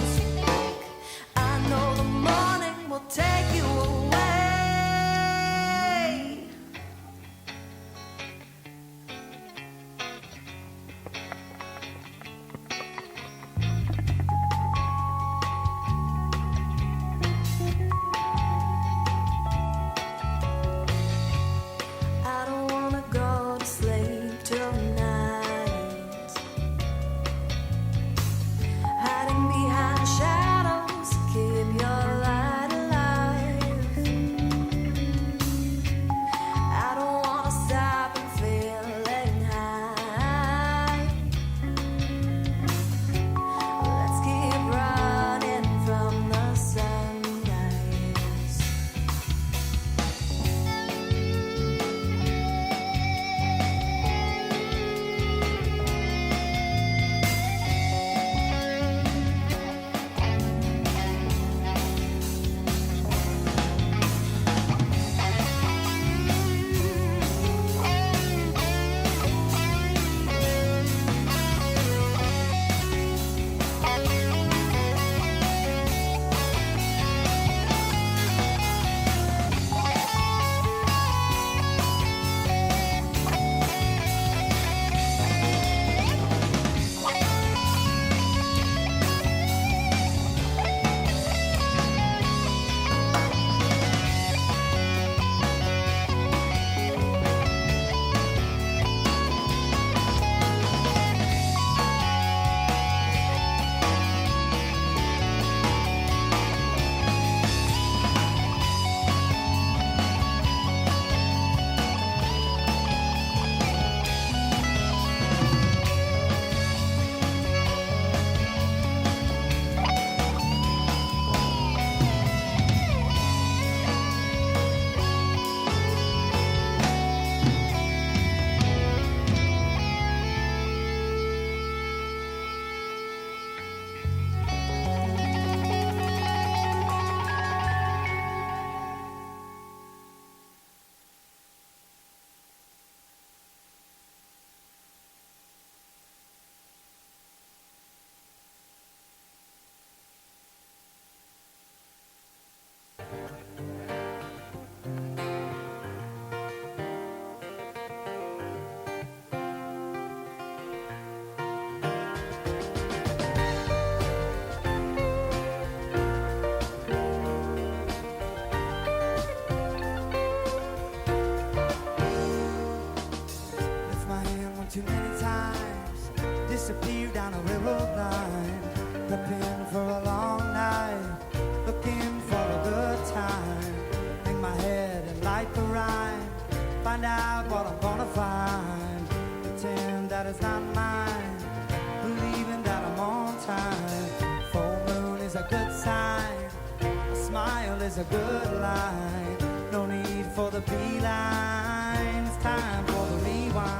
bounce back. I know the morning will take you away. I don't wanna go to sleep tonight, hiding behind shadows, keep your light alive. I don't wanna stop and feeling high. Let's keep running from the sunrise. Lift my hand one too many times, disappear down a railroad line, preparing for a long night, looking for a good time. Hang my head and light the rhyme, find out what I'm gonna find. Pretend that it's not mine, believing that I'm on time. Full moon is a good sign, a smile is a good line. No need for the beeline, it's time for the rewind.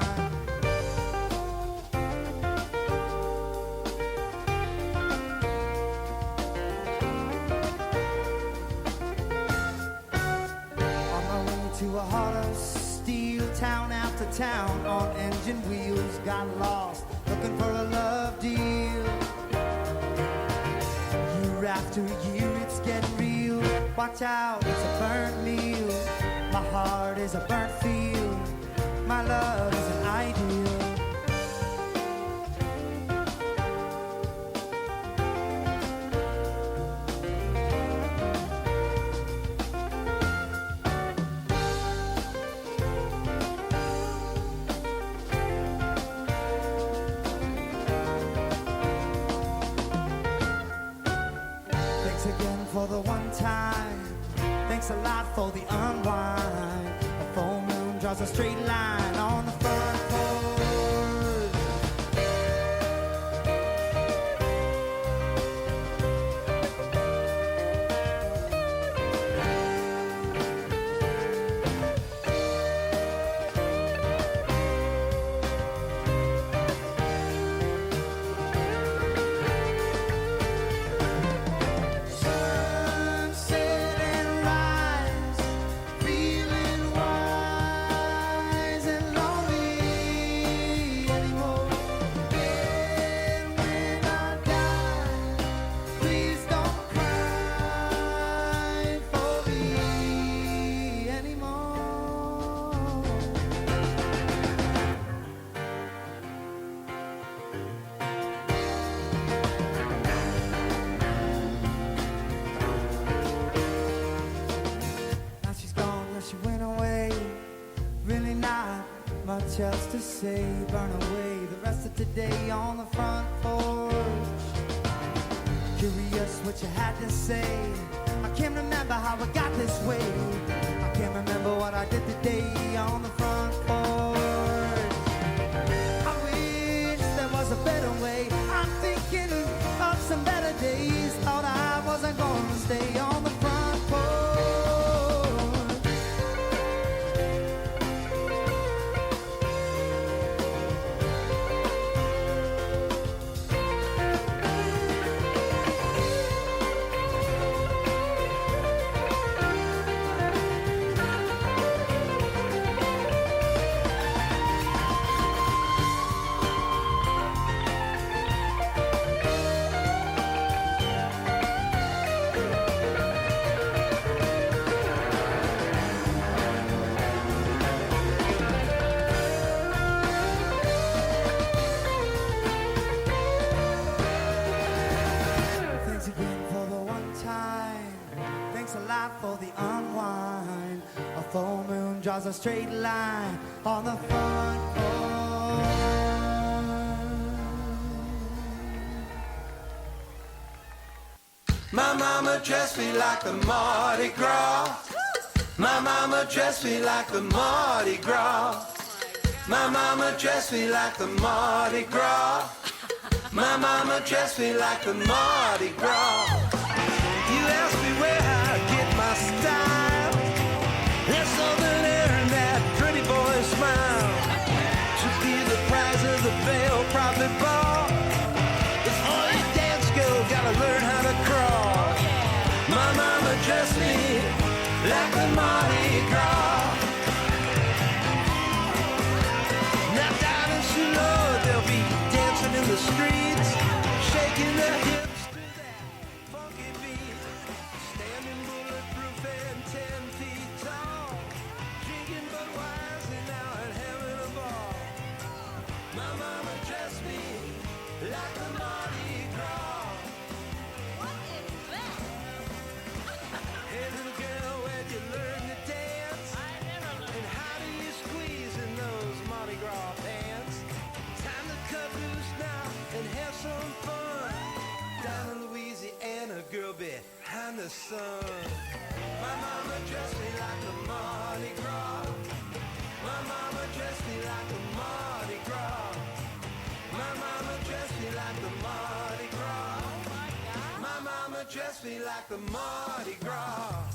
On my way to a heart of steel, town after town on engine wheels, got lost looking for a love deal. Year after year it's getting real, watch out, it's a burnt meal. My heart is a burnt field, my love is an ideal. Thanks again for the one time, thanks a lot for the unwind. A full moon draws a straight line on the front porch. Sunset and rise, feeling wise and lonely much else to say. Burn away the rest of today on the front porch. Curious what you had to say. I can't remember how I got this way. I can't remember what I did today on the front porch. I wish there was a better way. I'm thinking of some better days. Thought I wasn't gonna stay on the front porch. For the unwind, a full moon draws a straight line on the front porch. My mama dressed me like the Mardi Gras. My mama dressed me like the Mardi Gras. My mama dressed me like the Mardi Gras. My mama dressed me like the Mardi Gras. You ask me where I get my style. There's something there in that pretty boy's smile. Should be the prize of the Veil Profit Ball. Before you dance, girl, gotta learn how to crawl. My mama dressed me like the Mardi Gras. Now down in Shiloh, they'll be dancing in the streets, shaking their hips. Like the Mardi Gras. What is that? Hey little girl, where'd you learn to dance? I never learned. And how do you squeeze in those Mardi Gras pants? Time to cut loose now and have some fun. Down in Louisiana, girl, behind the sun. My mama dressed me like the Mardi Gras. My mama dressed me like the Mardi Gras. My mama dressed me like the Mardi Gras. Oh my God. My mama dressed me like the Mardi Gras.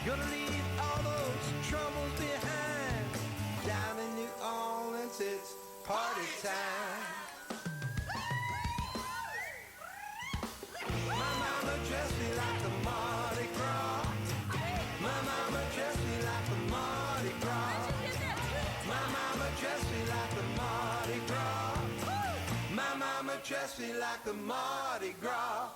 Gonna leave all those troubles behind. Down in New Orleans, it's party time. My mama dressed me like the Mardi Gras. My mama dressed me like the Mardi Gras. My mama dressed me like the Mardi Gras. My mama dressed me like the Mardi Gras.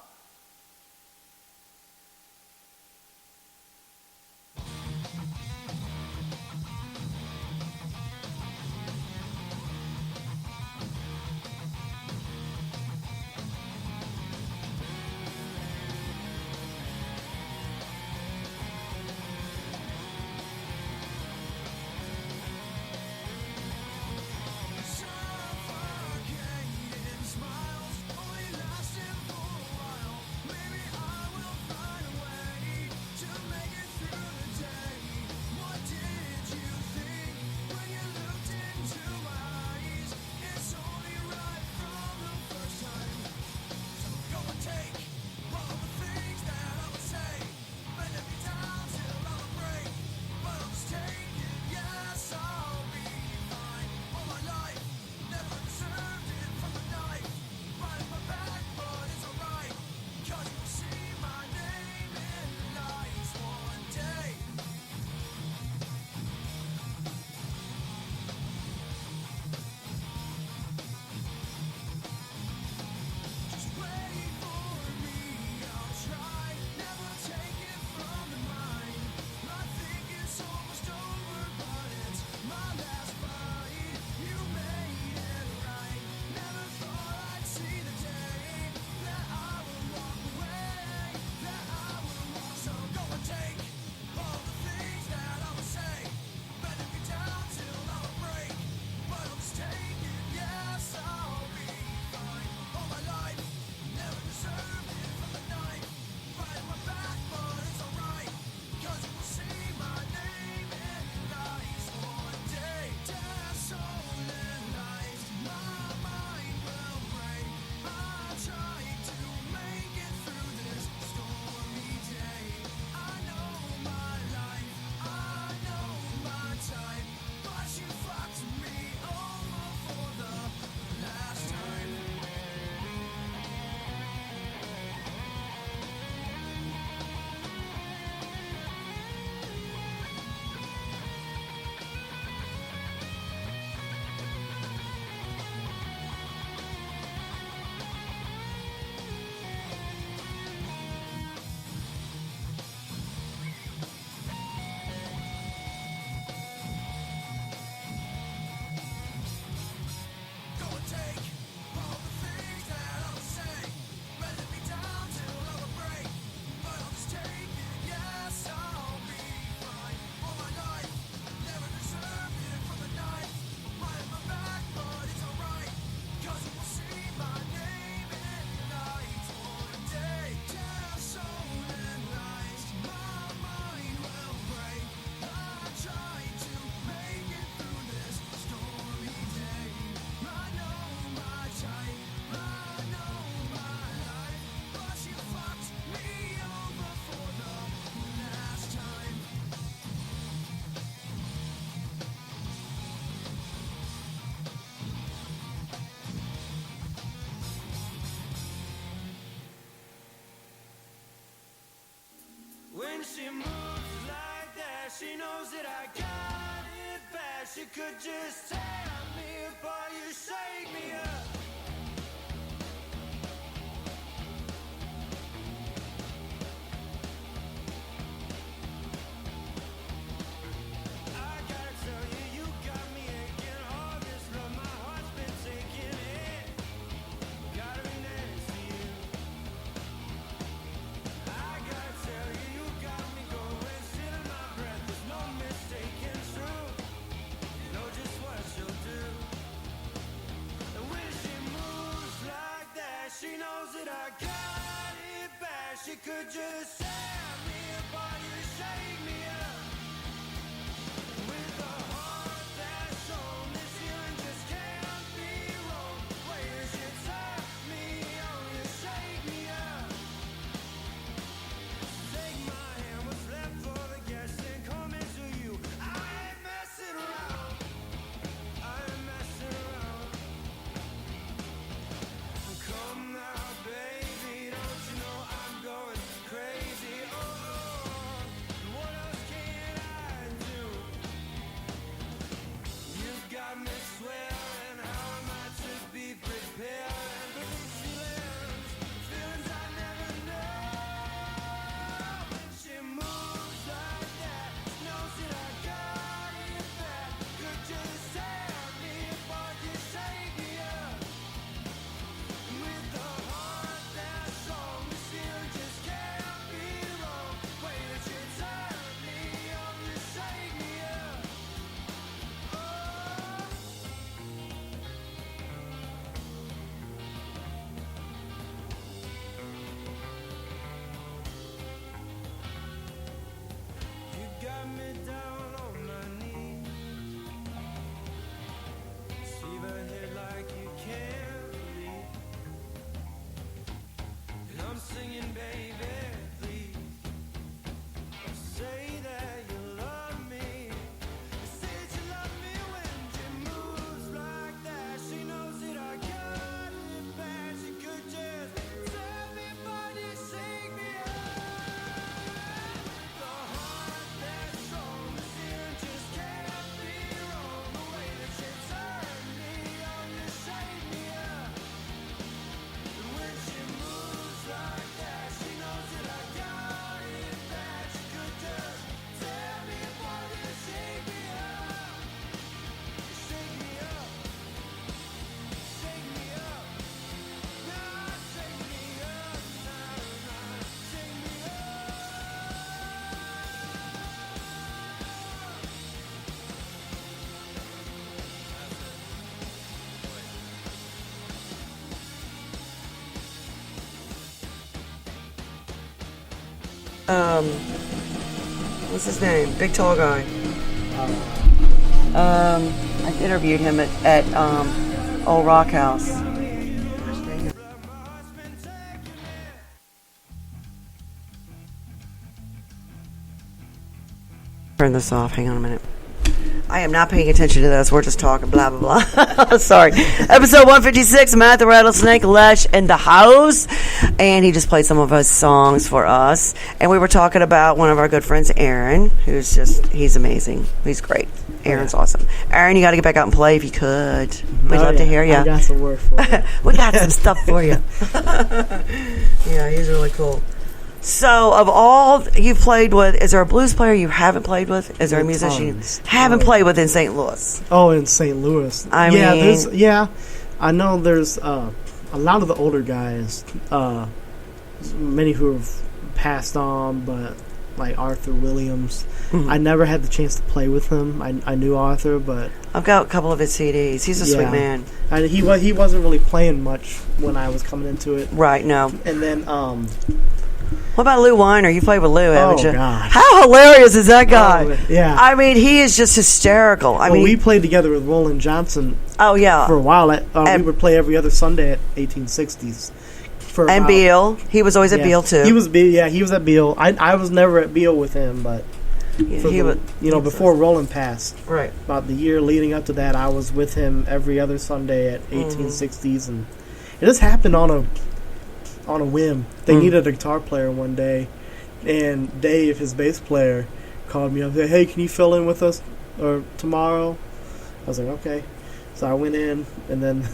Suffocating smiles only lasting for a while. When she moves like that, she knows that I got it bad. She could just tear me apart, you shake me up. I gotta tell you, you got me aching. All this love, my heart's been taking it. Gotta be next to you. I gotta tell you, you got me going, stealing my breath. There's no mistaking truth. You know just what she'll do. And when she moves like that, she knows that I got it bad. She could just tear me apart, you shake me up. With a heart that's strong, this feeling just can't be wrong. Way that you turn me on, you shake me up. Take my hand, what's left for the guessing, coming to you. I ain't messing around. I ain't messing around. Come now, baby, don't you know I'm going crazy? Oh, what else can I do? You got me swearing, how am I to be prepared for these feelings I never know. When she moves like that, knows that I got it bad. Could just tear me apart, you shake me up. With the heart that's strong, this feeling just can't be wrong. Way that you turn me on, you shake me up. You got me down on my knees. Sleeve ahead like you can't believe. And I'm singing, baby, please. Say that you love me. Say that you love me when she moves like that. She knows that I got it bad. She could just tell me, body, shake me up. The heart that's strong, the feeling just can't be wrong. The way that you turn me on, you shake me up. And when she moves like that, she knows that I got it bad. She could just tell me apart and shake me up. Shake me up. Shake me up. Nah, shake me up. Nah, shake me up. What's his name? Big tall guy. I interviewed him at Old Rock House. Turn this off. Hang on a minute. I am not paying attention to this. We're just talking blah, blah, blah. Sorry. Episode 156, Matt the Rattlesnake, Lesch in the house. And he just played some of his songs for us. And we were talking about one of our good friends, Aaron, he's amazing. He's great. Aaron's awesome. Aaron, you got to get back out and play if you could. We'd love to hear you. I got some work for you. We got some stuff for you. Yeah, he's really cool. So, of all you've played with, is there a blues player you haven't played with? Is there a musician you haven't played with in St. Louis? Oh, in St. Louis. I know there's a lot of the older guys, many who have passed on, but like Arthur Williams. Mm-hmm. I never had the chance to play with him. I knew Arthur, but I've got a couple of his CDs. He's a sweet man. He wasn't really playing much when I was coming into it. Right, no. And then what about Lou Weiner? You played with Lou, haven't you? Gosh. How hilarious is that guy? Oh, yeah. I mean, he is just hysterical. I mean, we played together with Roland Johnson. Oh, yeah. For a while. We would play every other Sunday at 1860s. And Beale. He was always at Beale, too. He was at Beale. I was never at Beale with him, but before Roland passed. Right. About the year leading up to that, I was with him every other Sunday at 1860s, and it just happened on a whim. They needed a guitar player one day, And Dave, his bass player, called me up and said, "Hey, can you fill in with us or tomorrow?" I was like, "Okay." So I went in, and then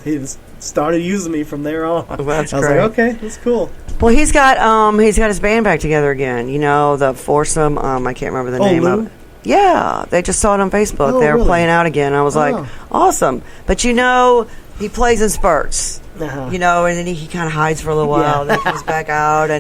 they just started using me from there on. Well, that's I was great. like, "Okay, that's cool." Well, he's got his band back together again. You know, the foursome. I can't remember the name Lou? of it. Yeah, they just saw it on Facebook. Oh, They were really? playing out again. I was like, Oh. awesome. But you know, he plays in spurts. Uh-huh. You know, and then he kind of hides for a little while, Yeah. then he comes back out,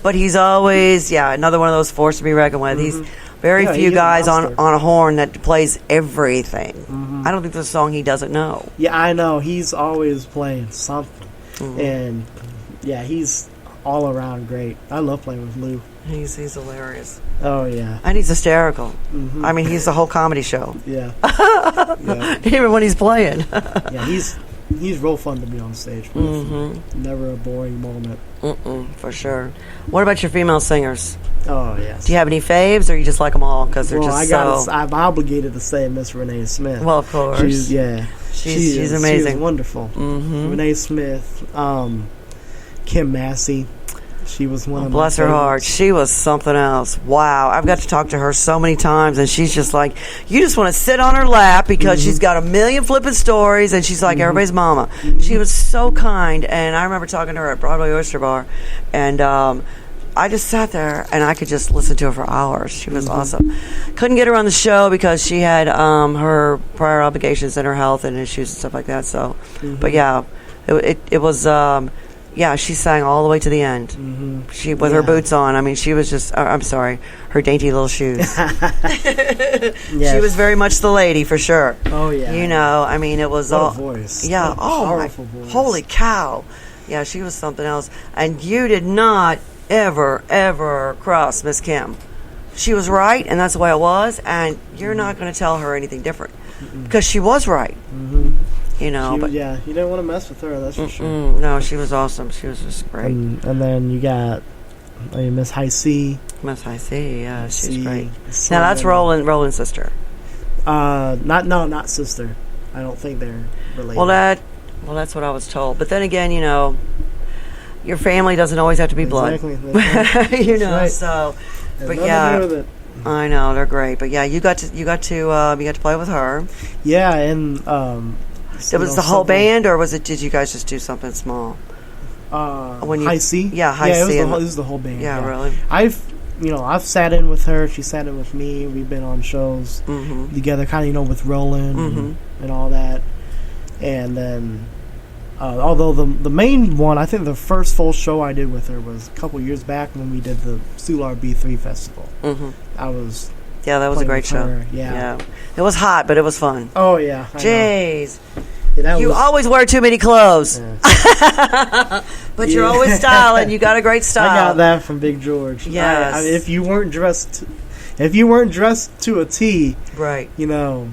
but he's always another one of those forced to be reckoned with. He's very Yeah, few he is a guys monster. on a horn that plays everything. I don't think there's a song he doesn't know. Yeah, I know. He's always playing something. Mm-hmm. And, yeah, he's all around great. I love playing with Lou. He's hilarious, Oh, yeah. and he's hysterical. I mean, he's the whole comedy show, Yeah. Yeah. even when he's playing. Yeah, he's real fun to be on stage with. Never a boring moment. For sure. What about your female singers? Oh, yes. Do you have any faves, or you just like them all because they're Well, just I'm obligated to say Miss Renee Smith. Well, of course. She's She's amazing. She's wonderful. Renee Smith, Kim Massey. She was one of my Bless her heart. favorites. She was something else. Wow. I've got to talk to her so many times, and she's just like, you just want to sit on her lap because she's got a million flipping stories, and she's like everybody's mama. She was so kind, and I remember talking to her at Broadway Oyster Bar, and I just sat there, and I could just listen to her for hours. She was awesome. Couldn't get her on the show because she had her prior obligations and her health and issues and stuff like that. So, but yeah, it was... yeah, she sang all the way to the end. She with her boots on. I mean, she was just. I'm sorry, her dainty little shoes. She was very much the lady for sure. Oh, yeah. You know, I mean, it was What all a voice. Yeah. What a Oh my! powerful voice. Holy cow! Yeah, she was something else. And you did not ever cross Miss Kim. She was right, and that's the way it was. And you're not going to tell her anything different because she was right. You know, but you didn't want to mess with her, that's for sure. no, she was awesome. She was just great. And then you got Miss High C. Miss High C, yeah, she's C, great. Simon. Now that's Roland's sister. Not sister. I don't think they're related. Well, that's what I was told. But then again, you know, your family doesn't always have to be blood. Exactly. That's right. You know, right. so. Has But nothing yeah, to do with it. I know they're great. But yeah, you got to play with her. Yeah, and It was the whole band, or was it? Did you guys just do something small? When you- High C. Yeah, High it was C the and- whole, it was the whole band. Yeah, really? I've sat in with her. She sat in with me. We've been on shows together, kind of with Roland and all that. And then, although the main one, I think the first full show I did with her was a couple years back when we did the Solar B3 Festival. I was. Yeah, that was a playing great with show. her, yeah. It was hot, but it was fun. Oh yeah. I know. Jeez. Yeah, that You was- always wear too many clothes. But you're always styling. You got a great style. I got that from Big George. Yes. If you weren't dressed to a T, Right. you know,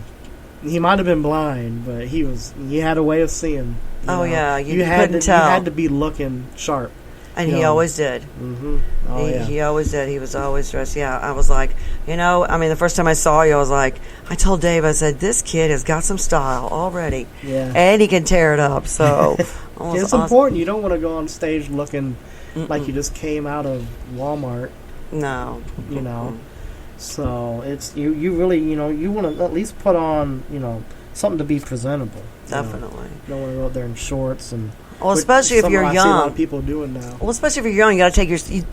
he might have been blind, but he had a way of seeing. Oh, yeah, you had couldn't to, tell. You had to be looking sharp. And You he know. always did. Oh yeah. He always did. He was always dressed. Yeah, I was like, you know, I mean, the first time I saw you, I was like, I told Dave, I said, this kid has got some style already. Yeah. And he can tear it up. So I was It's awesome. important. You don't want to go on stage looking like you just came out of Walmart. No. You know. So it's you really you want to at least put on something to be presentable. Definitely. You don't want to go out there in shorts and. Well, especially if you're I see a lot young. of people doing now. Well, especially if you're young, you got to take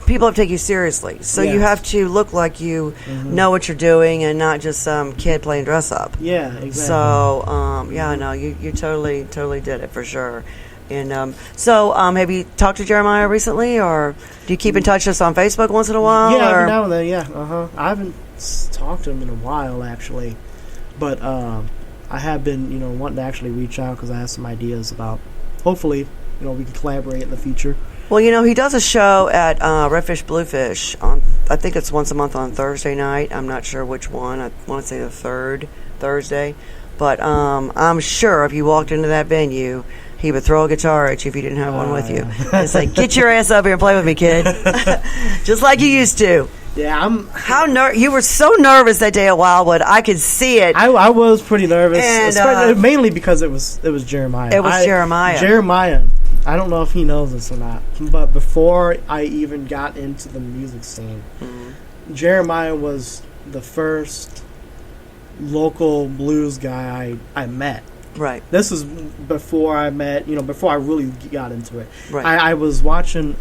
people have to take you seriously. So you Yes. have to look like you know what you're doing and not just some kid playing dress up. Yeah, exactly. So, no, you totally did it for sure. And so, have you talked to Jeremiah recently, or do you keep in touch with us on Facebook once in a while? Yeah, or? every now and then. Yeah, I haven't talked to him in a while actually, but I have been wanting to actually reach out because I have some ideas about. Hopefully, we can collaborate in the future. Well, he does a show at Redfish Bluefish on. I think it's once a month on Thursday night. I'm not sure which one. I want to say the third Thursday, but I'm sure if you walked into that venue, he would throw a guitar at you if you didn't have one with you and say, "Get your ass up here and play with me, kid," just like you used to. Yeah, you were so nervous that day at Wildwood. I could see it. I was pretty nervous, And, especially, mainly because it was Jeremiah. It was Jeremiah. Jeremiah I don't know if he knows this or not, but before I even got into the music scene, Jeremiah was the first local blues guy I met. Right. This is before I met, before I really got into it. Right. I was watching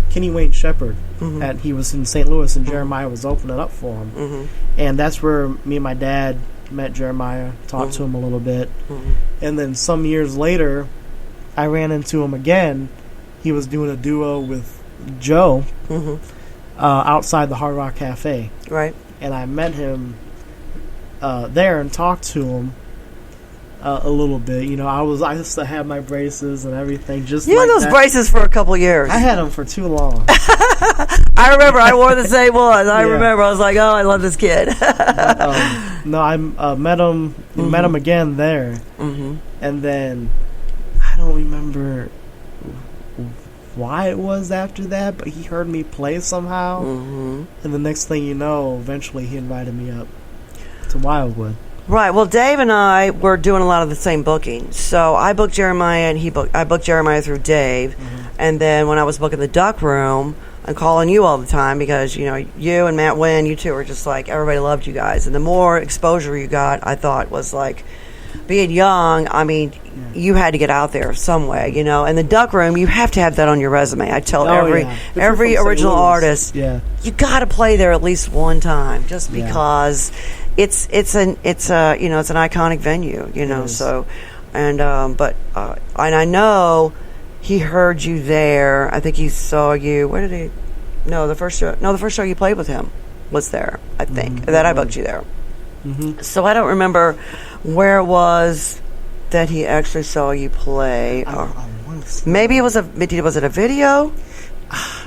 Kenny Wayne Shepherd, and he was in St. Louis, and Jeremiah was opening up for him. And that's where me and my dad met Jeremiah, talked to him a little bit. And then some years later, I ran into him again. He was doing a duo with Joe outside the Hard Rock Cafe. Right. And I met him there and talked to him a little bit. I used to have my braces and everything. Just you like had those that. braces for a couple years. I had them for too long. I remember I wore the same ones. I Yeah. remember I was like, oh, I love this kid. No, I met him again there, and then I don't remember why it was after that, but he heard me play somehow, and the next thing you know, eventually he invited me up to Wildwood. Right. Well, Dave and I were doing a lot of the same booking. So I booked Jeremiah, and I booked Jeremiah through Dave. And then when I was booking the Duck Room, I'm calling you all the time because, you and Matt Wynn, you two were just like, everybody loved you guys. And the more exposure you got, I thought was like, being young, I mean, you had to get out there some way, And the Duck Room, you have to have that on your resume. I tell every original artist, you got to play there at least one time, just because it's an iconic venue, So, and I know he heard you there. I think he saw you. Where did he? No, the first show you played with him was there. I think that I booked you there. So I don't remember where it was that he actually saw you play. Maybe it was was it a video?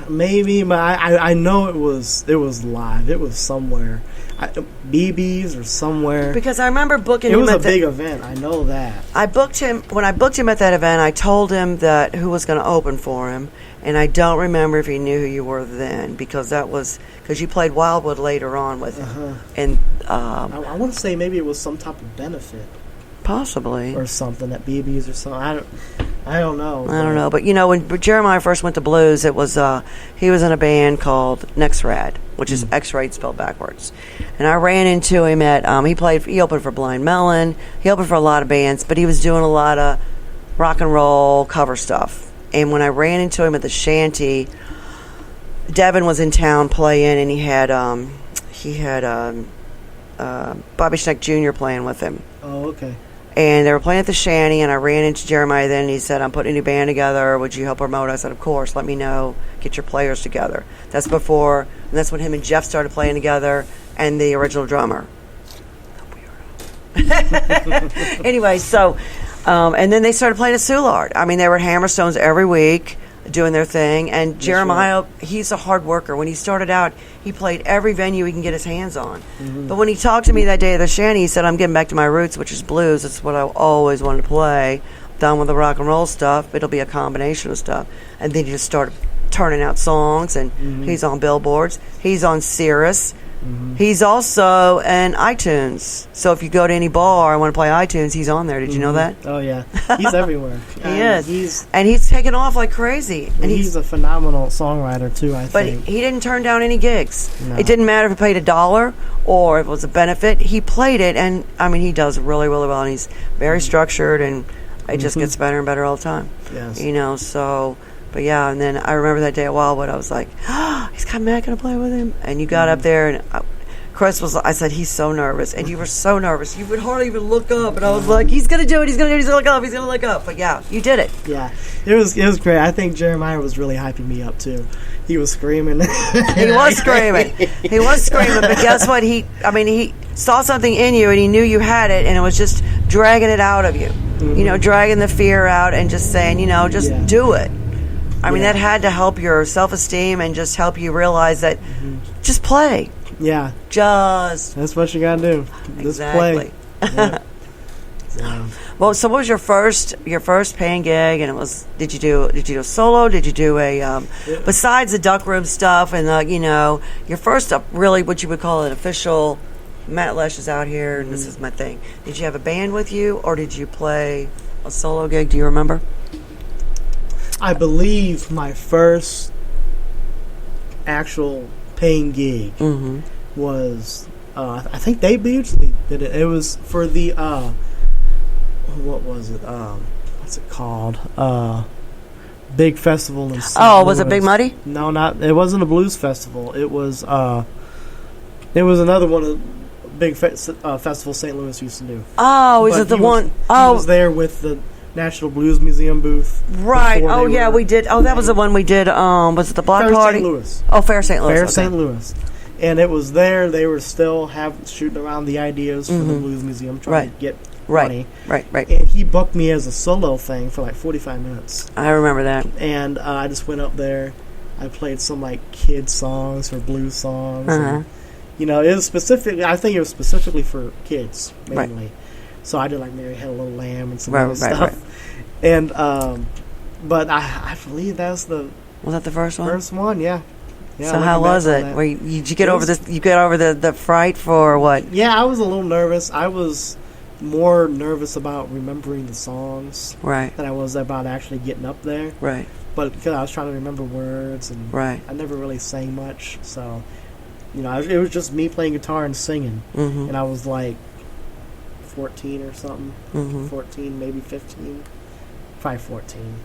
Maybe, but I know it was live. It was somewhere, BB's or somewhere. Because I remember booking it him. It was at a big event. I know that. I booked him when I booked him at that event. I told him that who was going to open for him, and I don't remember if he knew who you were then because you played Wildwood later on with him. And I want to say maybe it was some type of benefit. Possibly. Or something at BB's or something. I don't know. I don't know. But, when Jeremiah first went to blues, it was he was in a band called Nexrad, which is X-Rayed spelled backwards. And I ran into him at, he opened for Blind Melon. He opened for a lot of bands, but he was doing a lot of rock and roll cover stuff. And when I ran into him at the Shanty, Devin was in town playing, and he had Bobby Schneck Jr. playing with him. Oh, okay. And they were playing at the Shanty, and I ran into Jeremiah then, and he said, I'm putting a new band together. Would you help promote? I said, of course. Let me know. Get your players together. That's when him and Jeff started playing together, and the original drummer. Anyway, so, and then they started playing at Soulard. I mean, they were at Hammerstones every week doing their thing, and Jeremiah, he's a hard worker. When he started out, he played every venue he can get his hands on. But when he talked to me that day at the Shanty, he said, I'm getting back to my roots, which is blues. It's what I always wanted to play. Done with the rock and roll stuff. It'll be a combination of stuff. And then he just started turning out songs, and he's on billboards. He's on Sirius. He's also in iTunes. So if you go to any bar and want to play iTunes, he's on there. Did you know that? Oh, yeah. He's everywhere. He is. And he's taking off like crazy. And he's a phenomenal songwriter, too, I think. But he didn't turn down any gigs. No. It didn't matter if he paid $1 or if it was a benefit. He played it, and, I mean, he does really, really well. And he's very structured, and it just gets better and better all the time. Yes. So... But yeah, and then I remember that day at Wildwood, I was like, he's got Matt going to play with him? And you got up there, and Chris I said, he's so nervous. And you were so nervous. You would hardly even look up. And I was like, he's going to do it. He's going to look up. He's going to look up. But yeah, you did it. Yeah, it was great. I think Jeremiah was really hyping me up, too. He was screaming. He was screaming. But guess what? He saw something in you, and he knew you had it, and it was just dragging it out of you. Dragging the fear out and just saying, do it. I mean, that had to help your self-esteem and just help you realize that just play. Yeah. That's what you got to do. Just play. Yeah. Well, so what was your first paying gig? And it was, did you do a solo? Did you do a, besides the Duck Room stuff and your first really what you would call an official, Matt Lesch is out here and this is my thing. Did you have a band with you or did you play a solo gig? Do you remember? I believe my first actual paying gig was, I think they usually did it. It was for the, what was it? What's it called? Big festival in St. Oh, was it Louis. Big Muddy? No, it wasn't a blues festival. It was another one of the big festival St. Louis used to do. Oh, is But it the he one? He Oh, was there with the National Blues Museum booth. right. before Oh, they yeah, were- we did. Oh, that was the one we did. Was it the block Fair party? St. Louis. Oh, Fair St. Louis. Fair okay. St. Louis. And it was there. They were still shooting around the ideas for the Blues Museum, trying to get money. Right. And he booked me as a solo thing for like 45 minutes. I remember that. And I just went up there. I played some like kid songs or blues songs. And, it was specific. I think it was specifically for kids mainly. Right. So I did like Mary Had a Little Lamb and some Right, other right, stuff. right. And but I believe that's the Was that the first one? first one. Yeah. Yeah, So how looking back was on it? that. Did you get It over was- this? You get over the fright for what? Yeah, I was a little nervous. I was more nervous about remembering the songs Right. than I was about actually getting up there. Right. But because I was trying to remember words and Right. I never really sang much, so it was just me playing guitar and singing. And I was like 14 or something, 14, maybe 15, probably 14.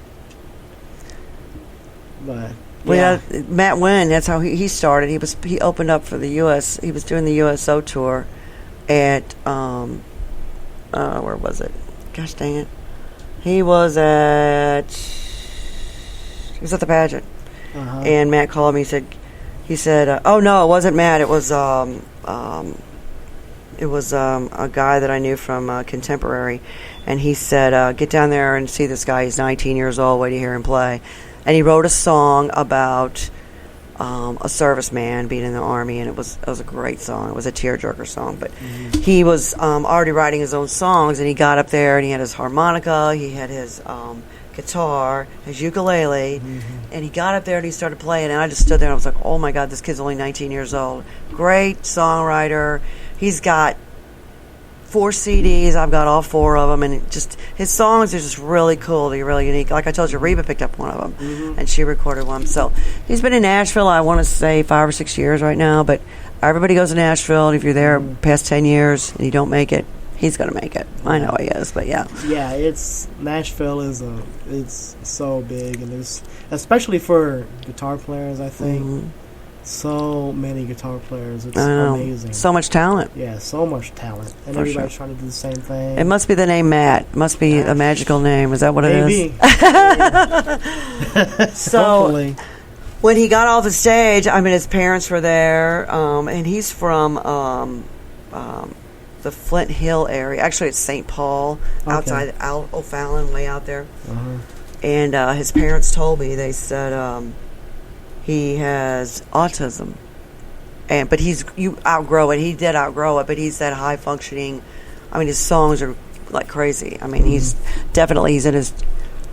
But Well, yeah, Matt Wynn. That's how he started. He opened up for the U.S. He was doing the USO tour at where was it? Gosh dang it! He was at the pageant, and Matt called me. He said, "Oh no, it wasn't Matt. It was a guy that I knew from Contemporary," and he said, "Get down there and see this guy. He's 19 years old. Wait to hear him play." And he wrote a song about a serviceman being in the Army, and it was a great song. It was a tearjerker song, but he was already writing his own songs, and he got up there, and he had his harmonica, he had his guitar, his ukulele, and he got up there, and he started playing, and I just stood there, and I was like, oh, my God, this kid's only 19 years old. Great songwriter. He's got 4 CDs. I've got all 4 of them, and just his songs are just really cool. They're really unique. Like I told you, Reba picked up one of them, and she recorded one. So he's been in Nashville, I want to say 5 or 6 years right now, but everybody goes to Nashville, and if you're there past 10 years and you don't make it, he's going to make it. I know he is, but yeah. Yeah, Nashville it's so big, and there's, especially for guitar players, I think, so many guitar players. It's I know. amazing. So much talent. Yeah, so much talent, and For everybody's sure. trying to do the same thing. It must be the name Matt. It must be a magical name. Is that what it Maybe. is? So Hopefully. when he got off the stage, I mean, his parents were there, and he's from the Flint Hill area. Actually, it's St. Paul, outside O'Fallon, way out there. And his parents told me, they said he has autism, but you outgrow it. He did outgrow it, but he's that high functioning. I mean, his songs are like crazy. I mean, he's in his,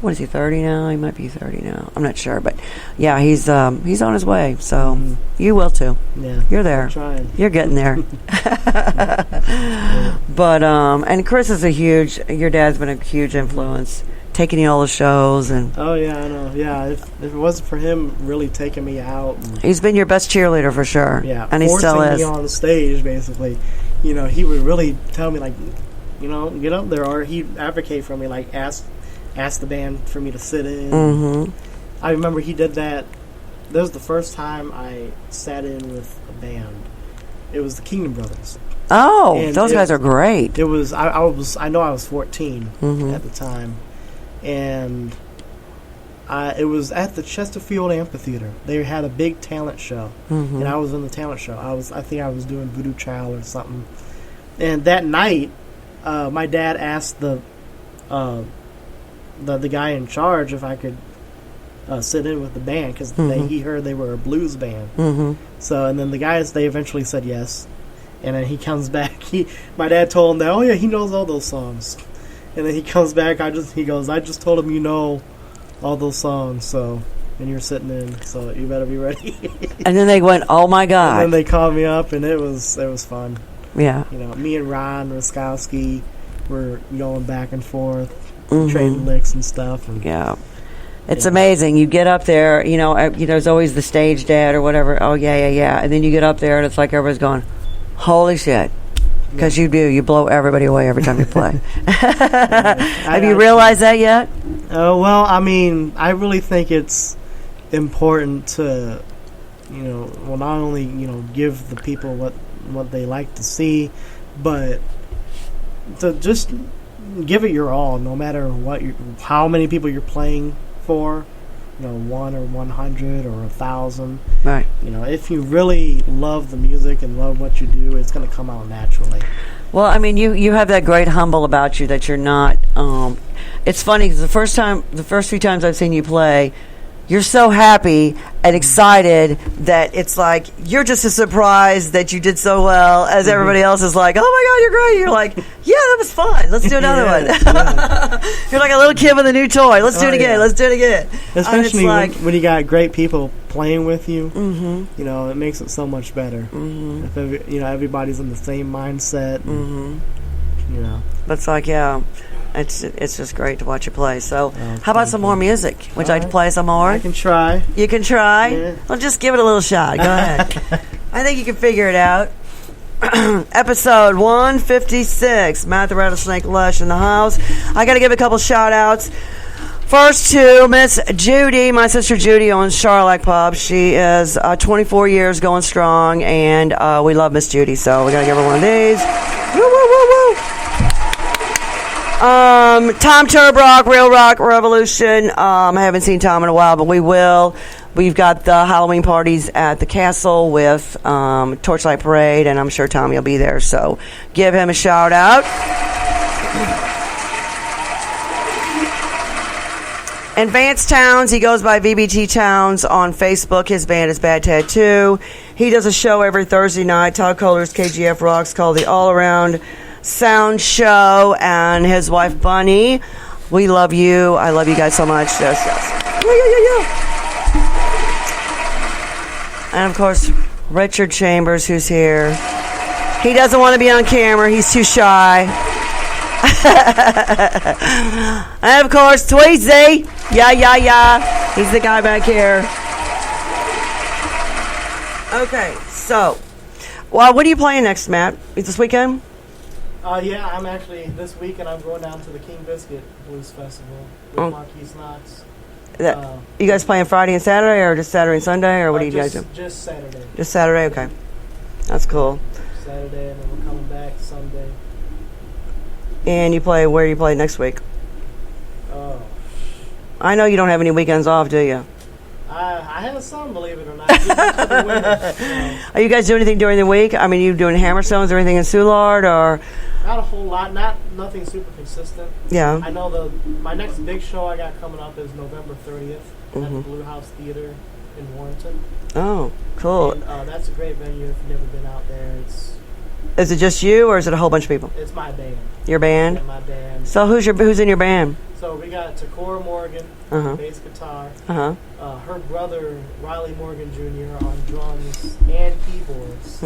what is he, 30 now? He might be 30 now. I'm not sure, but yeah, he's on his way. So you will too. Yeah, You're there. I'm trying. You're getting there. But and Chris is your dad's been a huge influence, taking you all the shows, and Oh yeah, I know. Yeah, if it wasn't for him really taking me out, and, he's been your best cheerleader for sure. yeah, and he still forcing is. me on the stage, basically. He would really tell me, like, get up there, or he'd advocate for me, like ask the band for me to sit in. I remember he did that. That was the first time I sat in with a band. It was the Kingdom Brothers. Oh, And those guys are great. It was I was 14 at the time, and it was at the Chesterfield Amphitheater. They had a big talent show, and I was in the talent show. I think I was doing Voodoo Child or something. And that night, my dad asked the guy in charge if I could sit in with the band, because he heard they were a blues band. So, and then the guys, they eventually said yes. And then he comes back. My dad told him that, oh yeah, he knows all those songs. And then he comes back. He goes, I just told him you know all those songs. So, and you're sitting in. So you better be ready. And then they went, oh my God. And then they called me up, and it was fun. Yeah. Me and Ron Roskowski were going back and forth, trading licks and stuff. And Yeah. It's amazing. You get up there, there's always the stage dad or whatever. Oh, yeah. And then you get up there and it's like everybody's going, holy shit. Because you blow everybody away every time you play. Have you realized that yet? Well, I mean, I really think it's important to, not only, give the people what they like to see, but to just give it your all, no matter how many people you're playing for, 1 or 100 or 1,000. Right. If you really love the music and love what you do, it's going to come out naturally. Well, I mean, you have that great humble about you that you're not. It's funny because the first few times I've seen you play, you're so happy and excited that it's like you're just as surprised that you did so well as everybody else is like, oh my God, you're great. You're like, yeah, that was fun. Let's do another one. You're like a little kid with a new toy. Let's do it again. Let's do it again. Especially when you got great people playing with you, it makes it so much better. If everybody's in the same mindset. That's like, yeah. It's just great to watch you play. So, how about some more music? Would you like to play some more? I can try. You can try? Yeah. Well, just give it a little shot. Go ahead. I think you can figure it out. Episode 156. Matt the Rattlesnake Lesch in the house. I got to give a couple shout-outs. First to Miss Judy. My sister Judy owns Charlotte Pub. She is 24 years going strong, and we love Miss Judy, so we got to give her one of these. Woo, woo, woo, woo. Tom Turbrock, Real Rock Revolution. I haven't seen Tom in a while, but we will. We've got the Halloween parties at the castle with Torchlight Parade, and I'm sure Tommy will be there, so give him a shout out. And Vance Towns, he goes by VBT Towns on Facebook. His band is Bad Tattoo. He does a show every Thursday night. Todd Kohler's KGF Rocks, called the All Around Sound Show, and his wife Bunny. We love you. I love you guys so much. Yes. Yeah. And of course, Richard Chambers, who's here. He doesn't want to be on camera. He's too shy. And of course, Tweezy. Yeah. He's the guy back here. Okay, so, well, what are you playing next, Matt? This weekend? Yeah, I'm actually, this weekend I'm going down to the King Biscuit Blues Festival with Marquise Knox. You guys playing Friday and Saturday, or just Saturday and Sunday, or what do you guys do? Just Saturday. Just Saturday, okay. That's cool. Saturday, and then we're coming back Sunday. And where do you play next week? Oh. I know you don't have any weekends off, do you? I have some, believe it or not. Are you guys doing anything during the week? I mean, you doing Hammerstones or anything in Soulard, or? Not a whole lot. Nothing super consistent. Yeah. I know my next big show I got coming up is November 30th at the Blue House Theater in Warrenton. Oh, cool. And that's a great venue if you've never been out there. Is it just you, or is it a whole bunch of people? It's my band. Your band? Yeah, my band. So who's in your band? So we got Takora Morgan, bass guitar. Her brother Riley Morgan Jr. on drums and keyboards.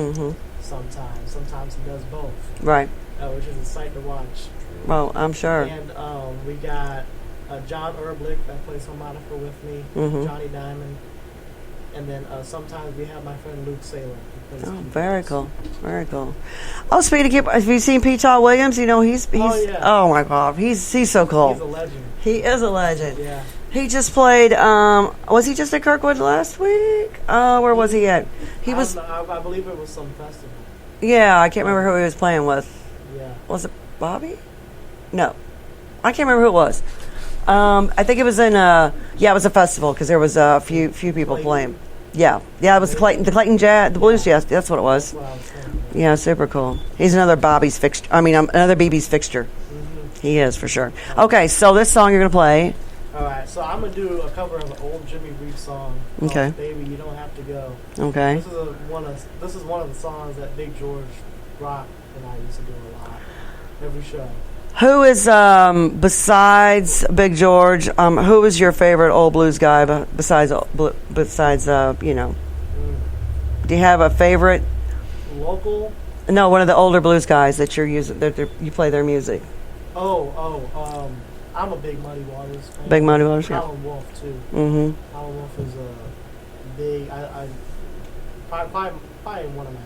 Sometimes he does both. Right. Which is a sight to watch. Well, I'm sure. And we got John Erblick that plays harmonica with me, Johnny Diamond. And then sometimes we have my friend Luke Saylor. Oh, very cool. Very cool. Oh, speaking of, have you seen Peter Williams? He's oh my God, he's so cool. He's a legend. He is a legend. Yeah. He just played, was he just at Kirkwood last week? Where was he at? I believe it was some festival. Yeah, I can't remember who he was playing with. Yeah. Was it Bobby? No. I can't remember who it was. I think it was in it was a festival because there was a few people playing. Yeah, it was the Clayton Jazz, the Blues Jazz. That's what it was. Yeah, super cool. He's another Bobby's fixture. Another BB's fixture. He is for sure. Okay, so this song you're gonna play. All right, so I'm gonna do a cover of an old Jimmy Reed song. Okay. Baby, you don't have to go. Okay. This is one of the songs that Big George Rock and I used to do a lot. Every show. Who is besides Big George? Who is your favorite old blues guy besides Do you have a favorite? Local? No, one of the older blues guys that you're using. That you play their music. I'm a big Muddy Waters fan. Big Muddy Waters, yeah. Howlin' Wolf too. Mm-hmm. Howlin' Wolf is a big. I probably one of my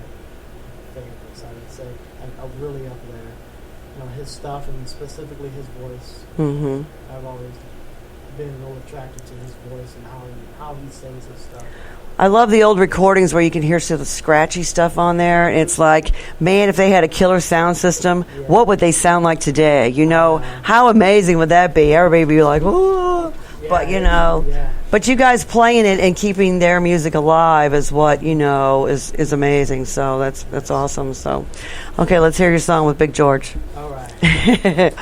favorites. I would say I'm really up there. You know, his stuff and specifically his voice. Mm-hmm. I've always been real attracted to his voice and how he sings his stuff. I love the old recordings where you can hear some of the scratchy stuff on there. It's like, man, if they had a killer sound system, what would they sound like today? You know, how amazing would that be? Everybody would be like, oh, but you know, but you guys playing it and keeping their music alive is what, you know, is amazing. So that's awesome. So, okay, let's hear your song with Big George. All right.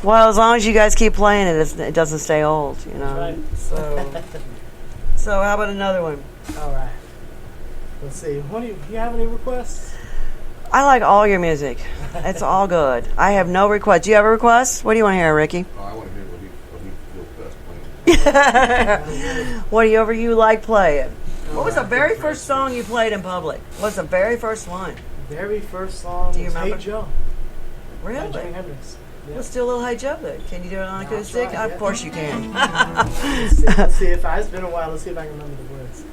Well, as long as you guys keep playing it, it doesn't stay old, you know. Right. So how about another one? All right. Let's see. What do you have any requests? I like all your music. It's all good. I have no requests. Do you have a request? What do you want to hear, Ricky? Oh, I want to hear what he feels best playing. Whatever you like playing. What was the very first song you played in public? What's the very first one? Very first song was Hey Joe. Really? Jimi Hendrix. Yeah. Let's do a little Hey Joe then. Can you do it on acoustic? Try, of course you can. Let's see if it's been a while. Let's see if I can remember the words.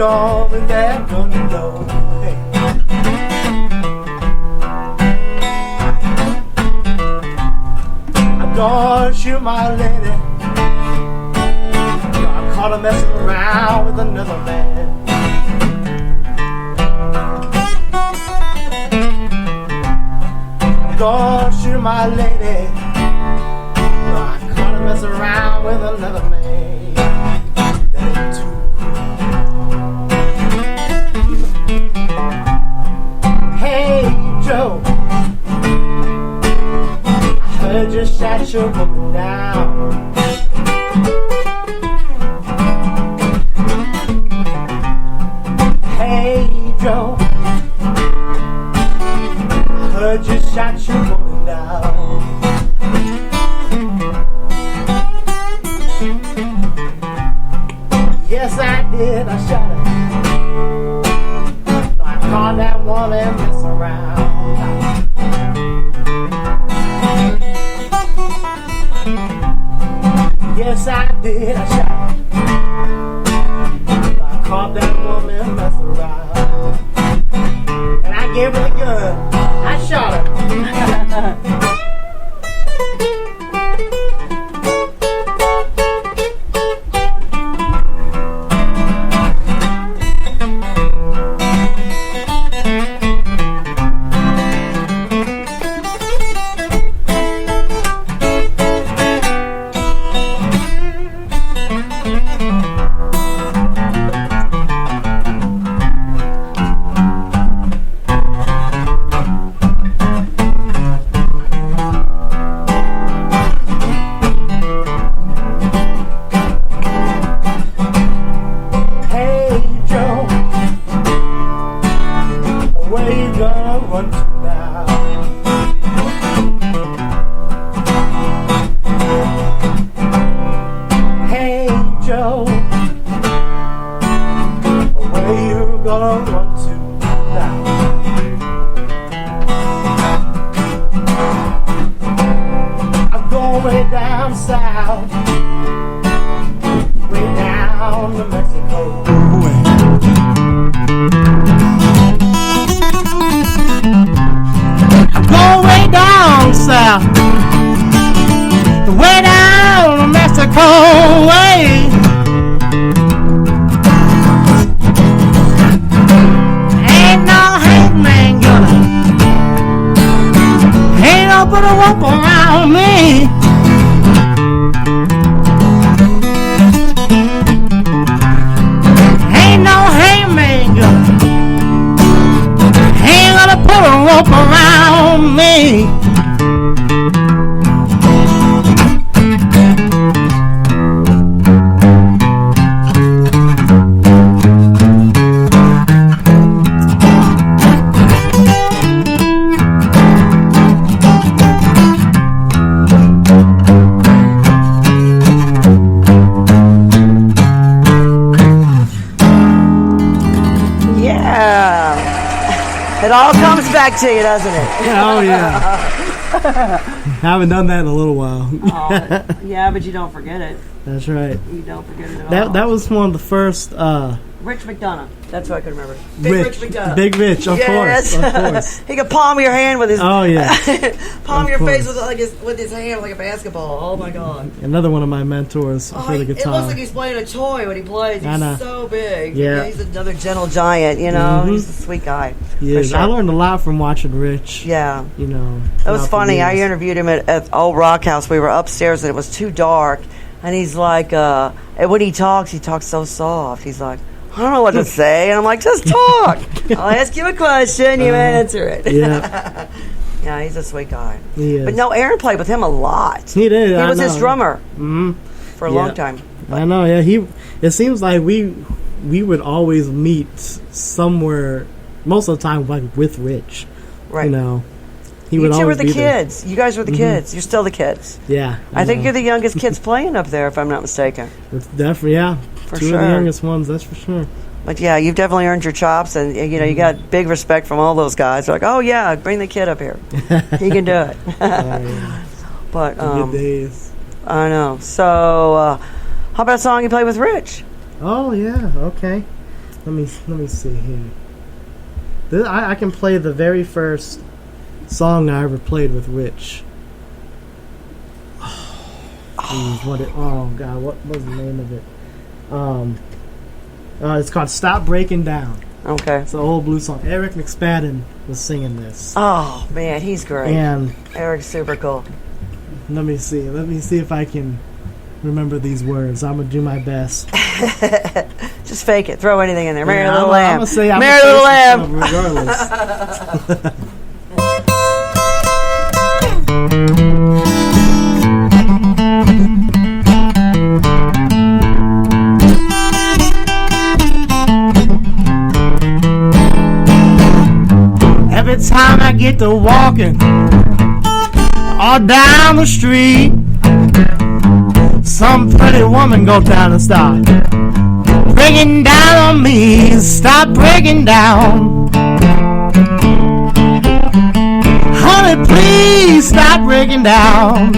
gone and they're gonna go. Hey. I don't shoot my lady. I caught her messing around with another man. Don't shoot my lady. I caught her messing around with another man. That ain't too cool. Hey Joe, I heard you shot your woman down. Hey Joe, I heard you shot your woman down. Yes, I did. I shot her. I caught that woman mess around. Yes, I did. I shot her. I caught that woman mess around. And I gave her the gun. I shot her. It all comes back to you, doesn't it? Oh, yeah. I haven't done that in a little while. Yeah, but you don't forget it. That's right. You don't forget it at all. That was one of the first... Rich McDonough. That's what I can remember. Rich McDonough. Big Rich, of course. Of course. He could palm your hand with his... Oh, yeah. palm your face with his hand like a basketball. Oh, my God. Another one of my mentors for the guitar. It looks like he's playing a toy when he plays. He's so big. Yeah. He's another gentle giant, you know. Mm-hmm. He's a sweet guy. He is. Sure. I learned a lot from watching Rich. Yeah. You know. It was funny. I interviewed him at Old Rock House. We were upstairs and it was too dark. And he's like, and when he talks so soft. He's like, I don't know what to say. And I'm like, just talk. I'll ask you a question. You answer it. Yeah. Yeah, he's a sweet guy. He is. But no, Aaron played with him a lot. He did. He was his drummer for a long Yeah. time. I know. Yeah. It seems like we would always meet somewhere. Most of the time, like with Rich. Right. You know. You two were the kids. You guys were the kids. You're still the kids. Yeah. I think you're the youngest kids playing up there, if I'm not mistaken. It's definitely, yeah. For Two sure. of the youngest ones, that's for sure. But yeah, you've definitely earned your chops, and you know you got big respect from all those guys. They're like, oh yeah, bring the kid up here. He can do it. Yeah. But Good days. I know. So, how about a song you play with Rich? Oh yeah. Okay. Let me see here. I can play the very first song I ever played with Rich. Oh God, what was the name of it? It's called "Stop Breaking Down." Okay. It's an old blues song. Eric McSpadden was singing this. Oh man, he's great. And Eric's super cool. let me see if I can remember these words. I'm gonna do my best. Just fake it. Throw anything in there. Mary Little I'm Lamb. gonna say Mary Little Lamb. regardless. Every time I get to walking all down the street, some pretty woman goes down and stop breaking down on me. Stop breaking down, honey, please stop breaking down.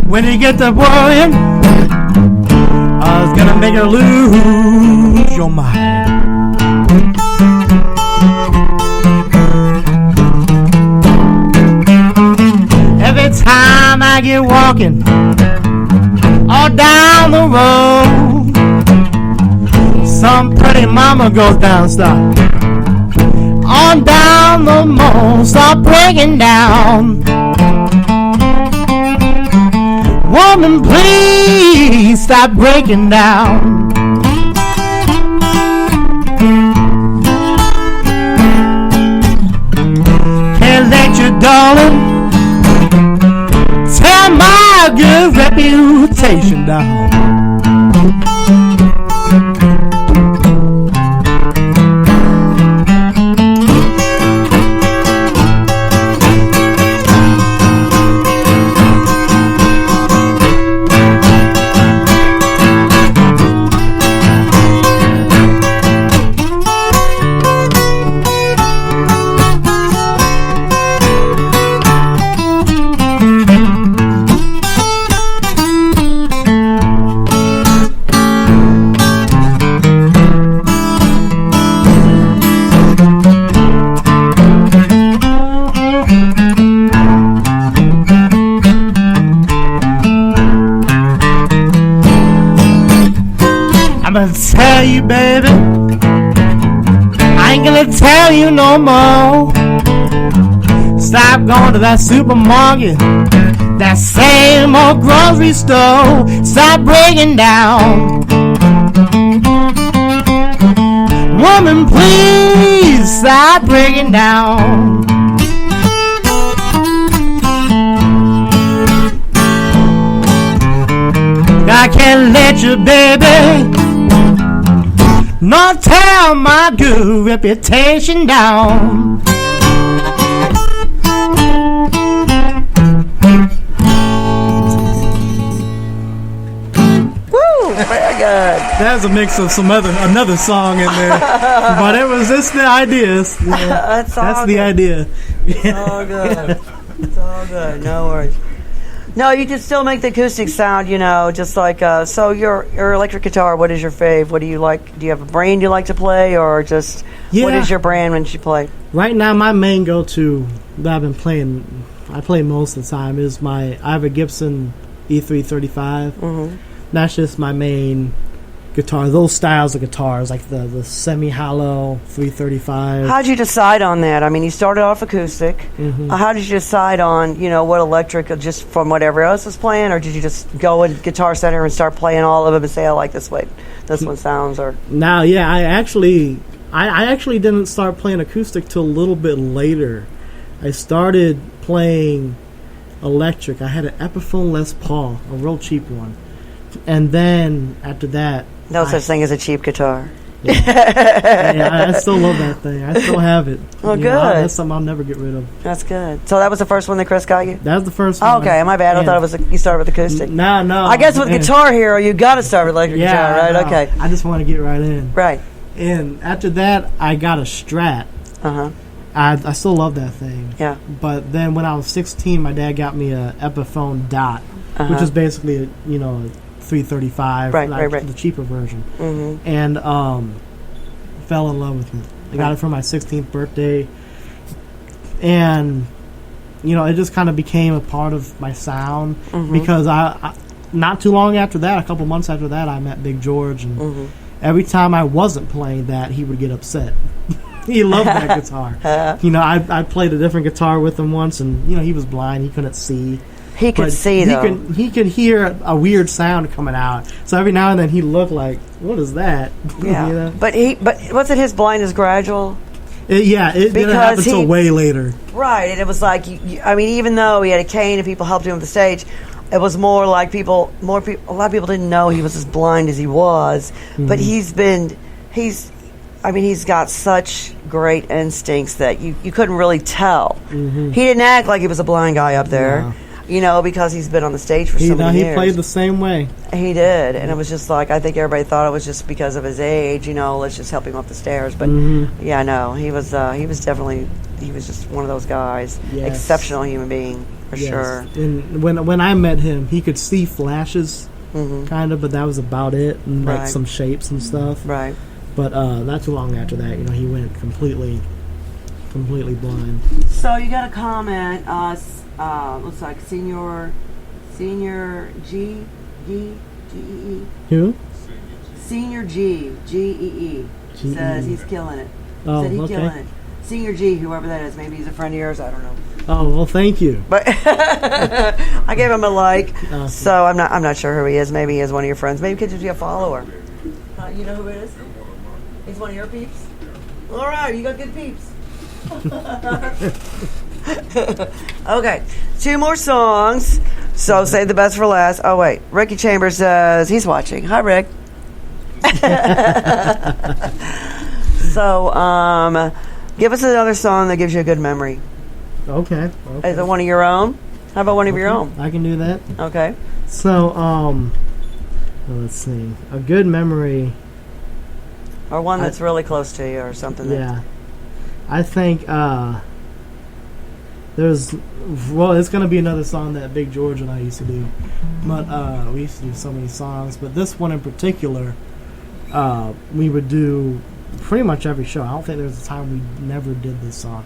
When you get to worrying, I was gonna make her lose your mind. Every time I get walking all down the road, some pretty mama goes down, stop on down the mall, stop breaking down. Woman, please stop breaking down. Can't let your darling tear my good reputation down. I'm gonna tell you, baby, I ain't gonna tell you no more. Stop going to that supermarket, that same old grocery store. Stop breaking down. Woman, please stop breaking down. I can't let you, baby, not tear my good reputation down. Woo! Very good. That's a mix of another song in there, but it was just the idea. That's the good. idea. It's all good. It's all good. No worries. No, you can still make the acoustic sound, just like, so your electric guitar, what is your fave? What do you like? Do you have a brand you like to play, or just, what is your brand when you play? Right now, my main go-to that I've been playing, I play most of the time, is I have a Gibson E335. Mm-hmm. That's just my main guitar. Those styles of guitars, like the semi-hollow 335. How'd you decide on that? I mean, you started off acoustic. Mm-hmm. How did you decide on, what electric, just from whatever else was playing, or did you just go in Guitar Center and start playing all of them and say, I like this way, this one sounds, or? Now, yeah, I actually didn't start playing acoustic till a little bit later. I started playing electric. I had an Epiphone Les Paul, a real cheap one. And then, after that, no such thing as a cheap guitar. Yeah, I still love that thing. I still have it. Oh, good. That's something I'll never get rid of. That's good. So that was the first one that Chris got you? That was the first one. one. Okay, my bad. I thought you started with acoustic. No. I guess with Guitar Hero, you got to start with electric guitar, right? No. Okay. I just want to get right in. Right. And after that, I got a Strat. Uh-huh. I still love that thing. Yeah. But then when I was 16, my dad got me a Epiphone Dot, which is basically a 335, Right, like right. the cheaper version, Mm-hmm. and fell in love with it. I got it for my 16th birthday, and it just kind of became a part of my sound because I not too long after that, a couple months after that, I met Big George, and every time I wasn't playing that, he would get upset. He loved that guitar. I played a different guitar with him once, and he was blind; he couldn't see. He could see though. He could hear a weird sound coming out. So every now and then he'd look like, "What is that?" Yeah. But wasn't his blindness gradual? It didn't happen until way later. Right, and it was like, even though he had a cane and people helped him with the stage, it was more like a lot of people didn't know he was as blind as he was. But he's got such great instincts that you couldn't really tell. He didn't act like he was a blind guy up there, because he's been on the stage for so many years. He played the same way. He did, and it was just like, I think everybody thought it was just because of his age, let's just help him up the stairs. But yeah, no, he was just one of those guys, exceptional human being for sure. And when I met him, he could see flashes, kind of, but that was about it, and like some shapes and stuff. Right. But not too long after that, he went completely blind. So you got a comment. Looks like Senior G E E. Who? Senior G E says he's killing it. Oh, Said he's okay. killing it. Senior G, whoever that is, maybe he's a friend of yours. I don't know. Oh well, thank you. But I gave him a like, Awesome. so I'm not sure who he is. Maybe he is one of your friends. Maybe he could just be a follower. You know who it is? He's one of your peeps. All right, you got good peeps. Okay, 2 more songs. So save the best for last. Oh wait, Ricky Chambers says he's watching. Hi, Rick. So, give us another song that gives you a good memory. Okay. Is it one of your own? How about one of your own? I can do that. Okay. So, let's see. A good memory. Or one that's really close to you or something. Yeah. I think it's going to be another song that Big George and I used to do. But we used to do so many songs. But this one in particular, we would do pretty much every show. I don't think there's a time we never did this song.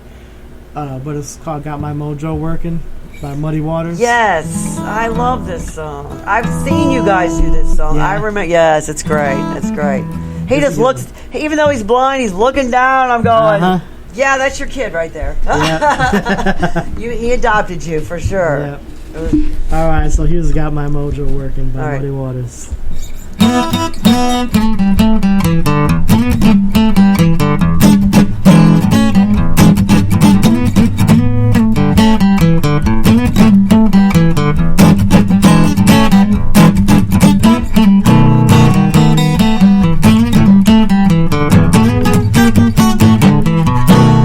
But it's called Got My Mojo Working by Muddy Waters. Yes, I love this song. I've seen you guys do this song. Yeah. I remember. Yes, it's great. It's great. He just looks, even though he's blind, he's looking down. I'm going, yeah, that's your kid right there. Yeah. He adopted you for sure. Yeah. All right, so here's Got My Mojo Working by Muddy Waters.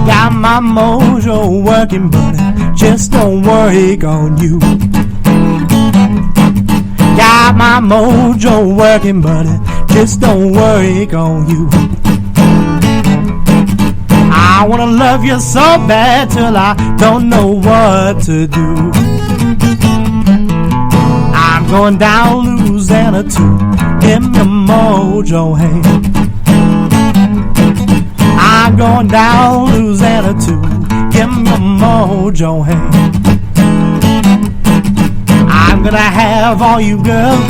Got my mojo working, buddy, just don't worry on you. Got my mojo working, buddy, just don't worry on you. I wanna love you so bad till I don't know what to do. I'm going down Louisiana to get my mojo hand. I'm going down Louisiana to get my mojo hand. I'm gonna have all you girls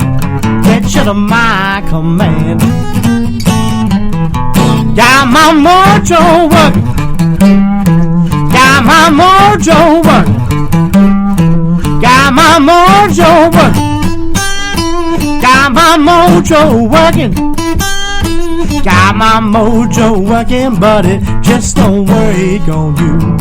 get you to my command. Got my mojo working. Got my mojo working. Got my mojo working. Got my mojo working. Got my mojo working, buddy, just don't worry on you.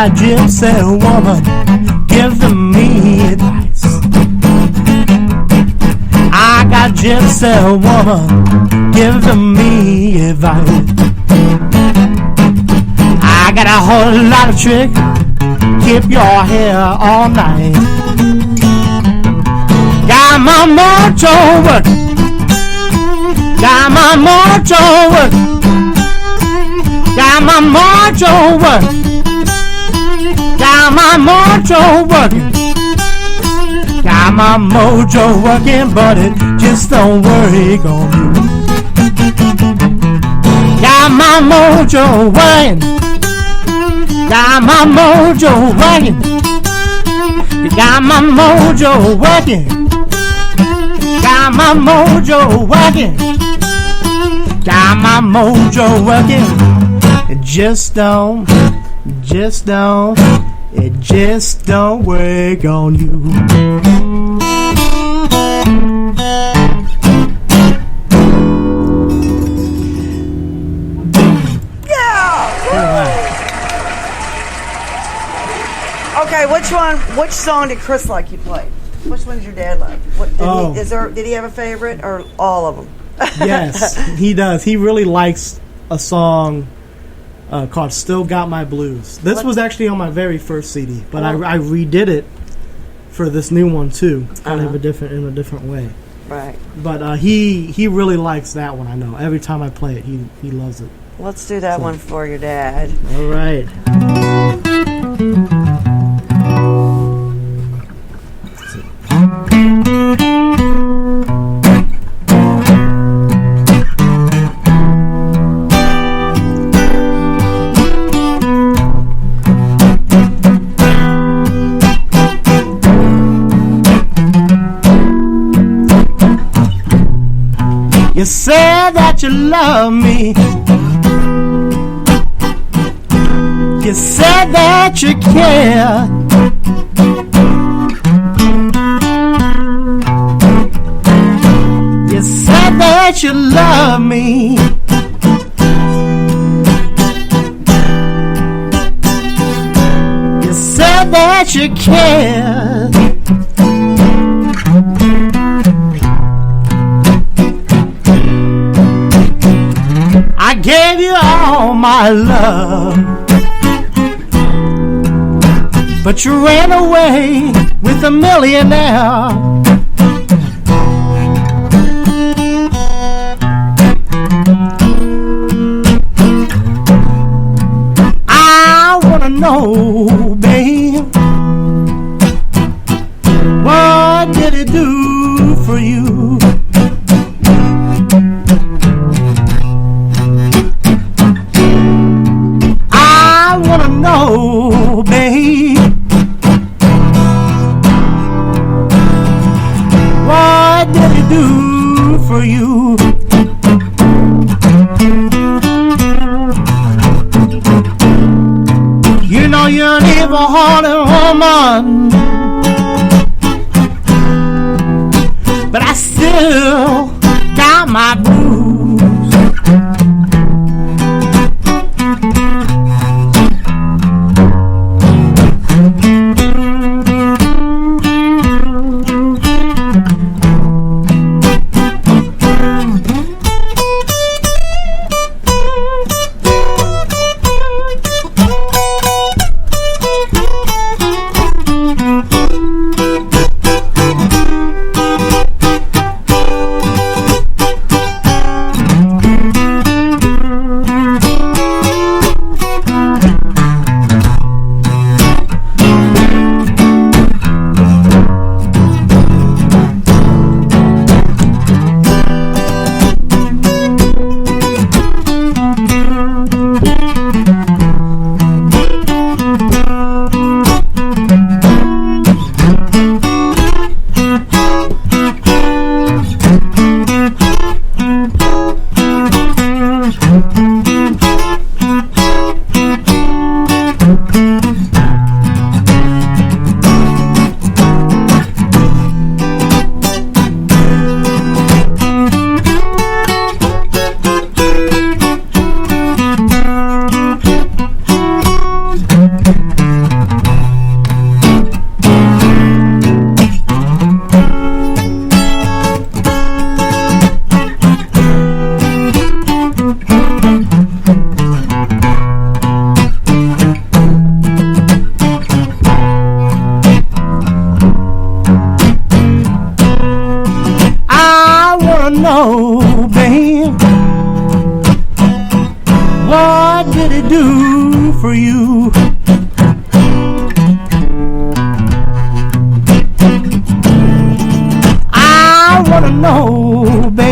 got gypsy woman giving me advice. I got gypsy woman giving me advice. I got a whole lot of trick, keep your hair all night. Got my mojo work, got my mojo work, got my mojo work, got my mojo working, got my mojo working, but it just don't work on you. Got my mojo working, got my mojo working, got my mojo working, got my mojo working, got my mojo working. It just don't work on you. Okay, which song did Chris like you played? Which one did your dad like? Did he have a favorite or all of them? Yes, he does. He really likes a song called "Still Got My Blues." This was actually on my very first CD, but I redid it for this new one too, kind of in a different way. Right. But he really likes that one. I know. Every time I play it, he loves it. Let's do that one for your dad. All right. You said that you love me. You said that you care. You said that you love me. You said that you care. I gave you all my love, but you ran away with a millionaire. I wanna know, babe, what did it do for you? I wanna know, babe, what did it do for you? You know you're an evil-hearted woman, but I still got my blues.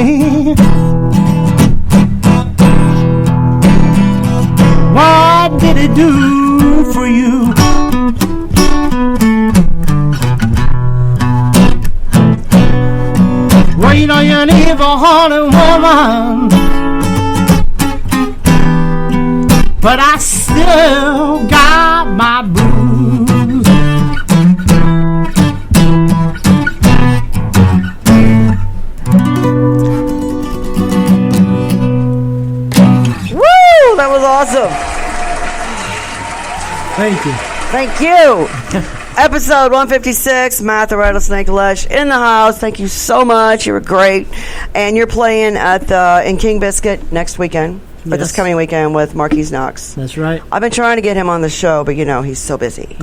me? What did it do for you? Wait on your evil hearted woman, but I still got my blues. Woo! That was awesome. Thank you. Thank you. Episode 156, Matt the Rattlesnake Lesch in the house. Thank you so much. You were great. And you're playing in King Biscuit next weekend, or this Yes. coming weekend with Marquise Knox. That's right. I've been trying to get him on the show, but he's so busy.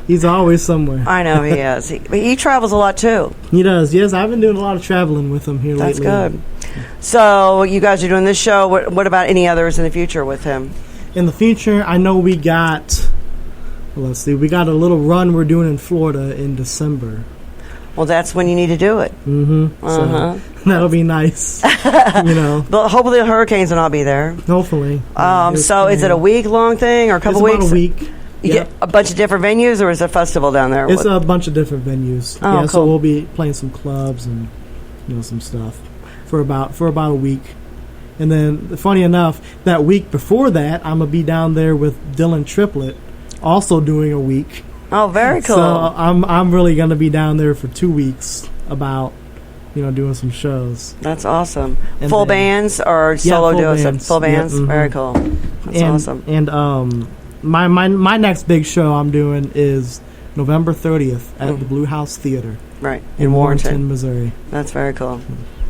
He's always somewhere. I know he is. He travels a lot too. He does. Yes, I've been doing a lot of traveling with him here That's lately. good. So you guys are doing this show. What about any others in the future with him? In the future, I know we got. Let's see. We got a little run we're doing in Florida in December. Well, that's when you need to do it. Mm-hmm. Uh-huh. So that'll be nice. But hopefully the hurricanes will not be there. Hopefully. So is it a week-long thing or a couple it's weeks? About a week. You Yep. get a bunch of different venues, or is it a festival down there? It's a bunch of different venues. Oh, So cool. we'll be playing some clubs and some stuff for about a week. And then, funny enough, that week before that, I'm gonna be down there with Dylan Triplett, also doing a week. Oh, very cool. So I'm really gonna be down there for 2 weeks, about doing some shows. That's awesome. And Full then- bands or solo full duos? bands. Full bands. Yep, mhm. Very cool. That's awesome. And my next big show I'm doing is November 30th at the Blue House Theater Right in Warrenton, Missouri. That's very cool.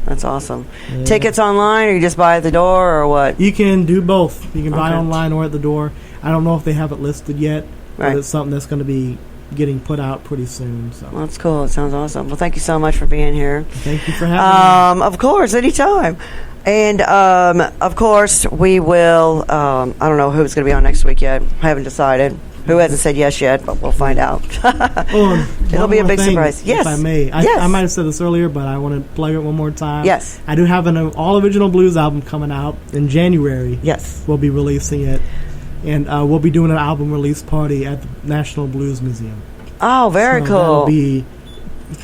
That's awesome. Yeah. Tickets online, or you just buy at the door, or what? You can do both. You can buy Okay. online or at the door. I don't know if they have it listed yet, Right. but it's something that's going to be getting put out pretty soon. So Well, that's cool. It sounds awesome. Well, thank you so much for being here. thank you for having me. Of course, anytime. And of course, we will. I don't know who's going to be on next week yet. I haven't decided. Who hasn't said yes yet, but we'll find out. Oh, It'll one be a more big thing, surprise. Yes. If I may. Yes. I might have said this earlier, but I want to plug it one more time. Yes. I do have an all-original blues album coming out in January. Yes. We'll be releasing it. And we'll be doing an album release party at the National Blues Museum. Oh, very So cool. That'll be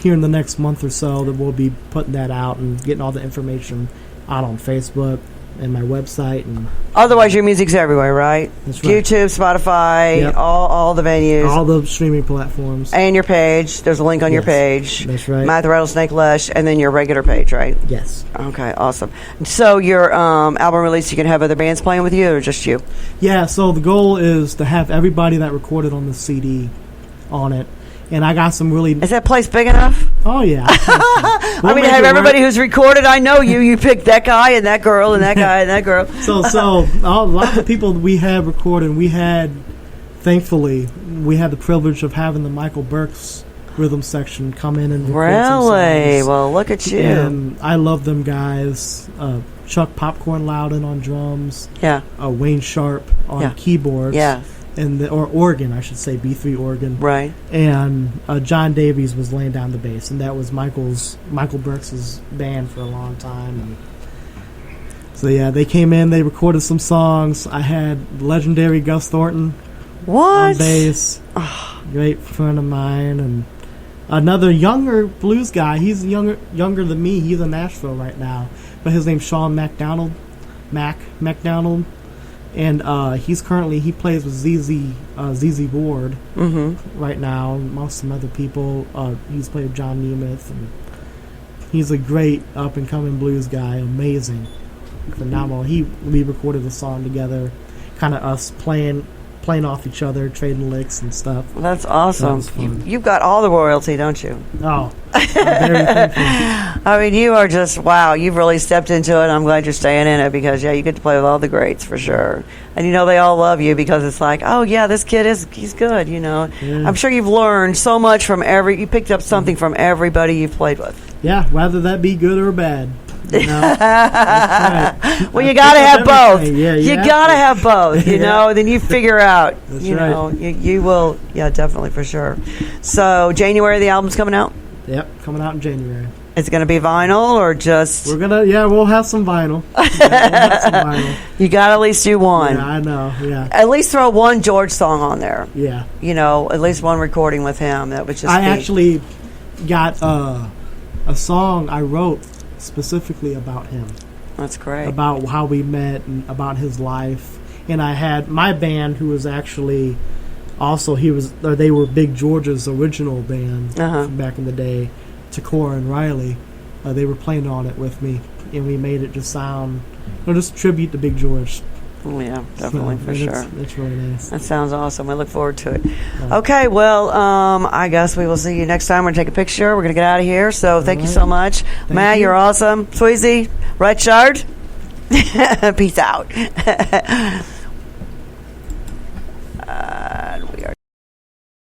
here in the next month or so that we'll be putting that out and getting all the information out on Facebook and my website. And Otherwise, your music's everywhere, right? That's right. YouTube, Spotify, Yep. all the venues. all the streaming platforms. And your page. There's a link on your Yes. page. That's right. Matt the Rattlesnake Lesch, and then your regular page, right? Yes. Okay, awesome. So your album release, you can have other bands playing with you, or just you? Yeah, so the goal is to have everybody that recorded on the CD on it. And I got some really... Is that place big enough? Oh, yeah. I We'll mean, make have it everybody work. who's recorded. I know you. You picked that guy and that girl and that guy and that girl. So a lot of the people that we had recorded, thankfully, we had the privilege of having the Michael Burke's rhythm section come in and record some Really? songs. Well, look at you. And I love them guys. Chuck Popcorn Loudon on drums. Yeah. Wayne Sharp on Yeah. keyboards. Yeah. Or organ, I should say, B3 organ. Right. And John Davies was laying down the bass, and that was Michael Burke's band for a long time. And so yeah, they came in, they recorded some songs. I had legendary Gus Thornton on What? bass, great friend of mine, and another younger blues guy. He's younger than me. He's in Nashville right now, but his name's Sean McDonald. McDonald. And he plays with ZZ Ward right now, amongst some other people. He's played with John Nemeth, and he's a great up-and-coming blues guy, amazing, phenomenal. We recorded a song together, kind of us playing off each other, trading licks and stuff. Well, that's That awesome. was fun. You've got all the royalty, don't you? Oh, I'm very thankful. I mean, you are just, wow, you've really stepped into it. I'm glad you're staying in it because, yeah, you get to play with all the greats for sure. And, they all love you because it's like, oh, yeah, this kid he's good, Yeah. I'm sure you've learned so much you picked up something from everybody you've played with. Yeah, whether that be good or bad. That's right. Well, I you got to pick have up both. everything. Yeah, you have got to to. have both, Yeah. then you figure out, That's you will, yeah, definitely for sure. So, January, the album's coming out? Yep, coming out in January. Is it going to be vinyl or just? We'll have some vinyl. You got to at least do one. Yeah, I know. Yeah. At least throw one George song on there. Yeah. At least one recording with him. That would just. I actually got a song I wrote specifically about him. That's great. About how we met and about his life. And I had my band, who was actually also they were Big George's original band back in the day. Takora and Riley, they were playing on it with me, and we made it just sound, just tribute to Big George. Oh, yeah, definitely, for sure. It's really nice. That sounds awesome. I look forward to it. Okay, well, I guess we will see you next time. We're going to take a picture. We're going to get out of here. So thank you so much. Matt, you're awesome. Sweezy, Red Shard, peace out.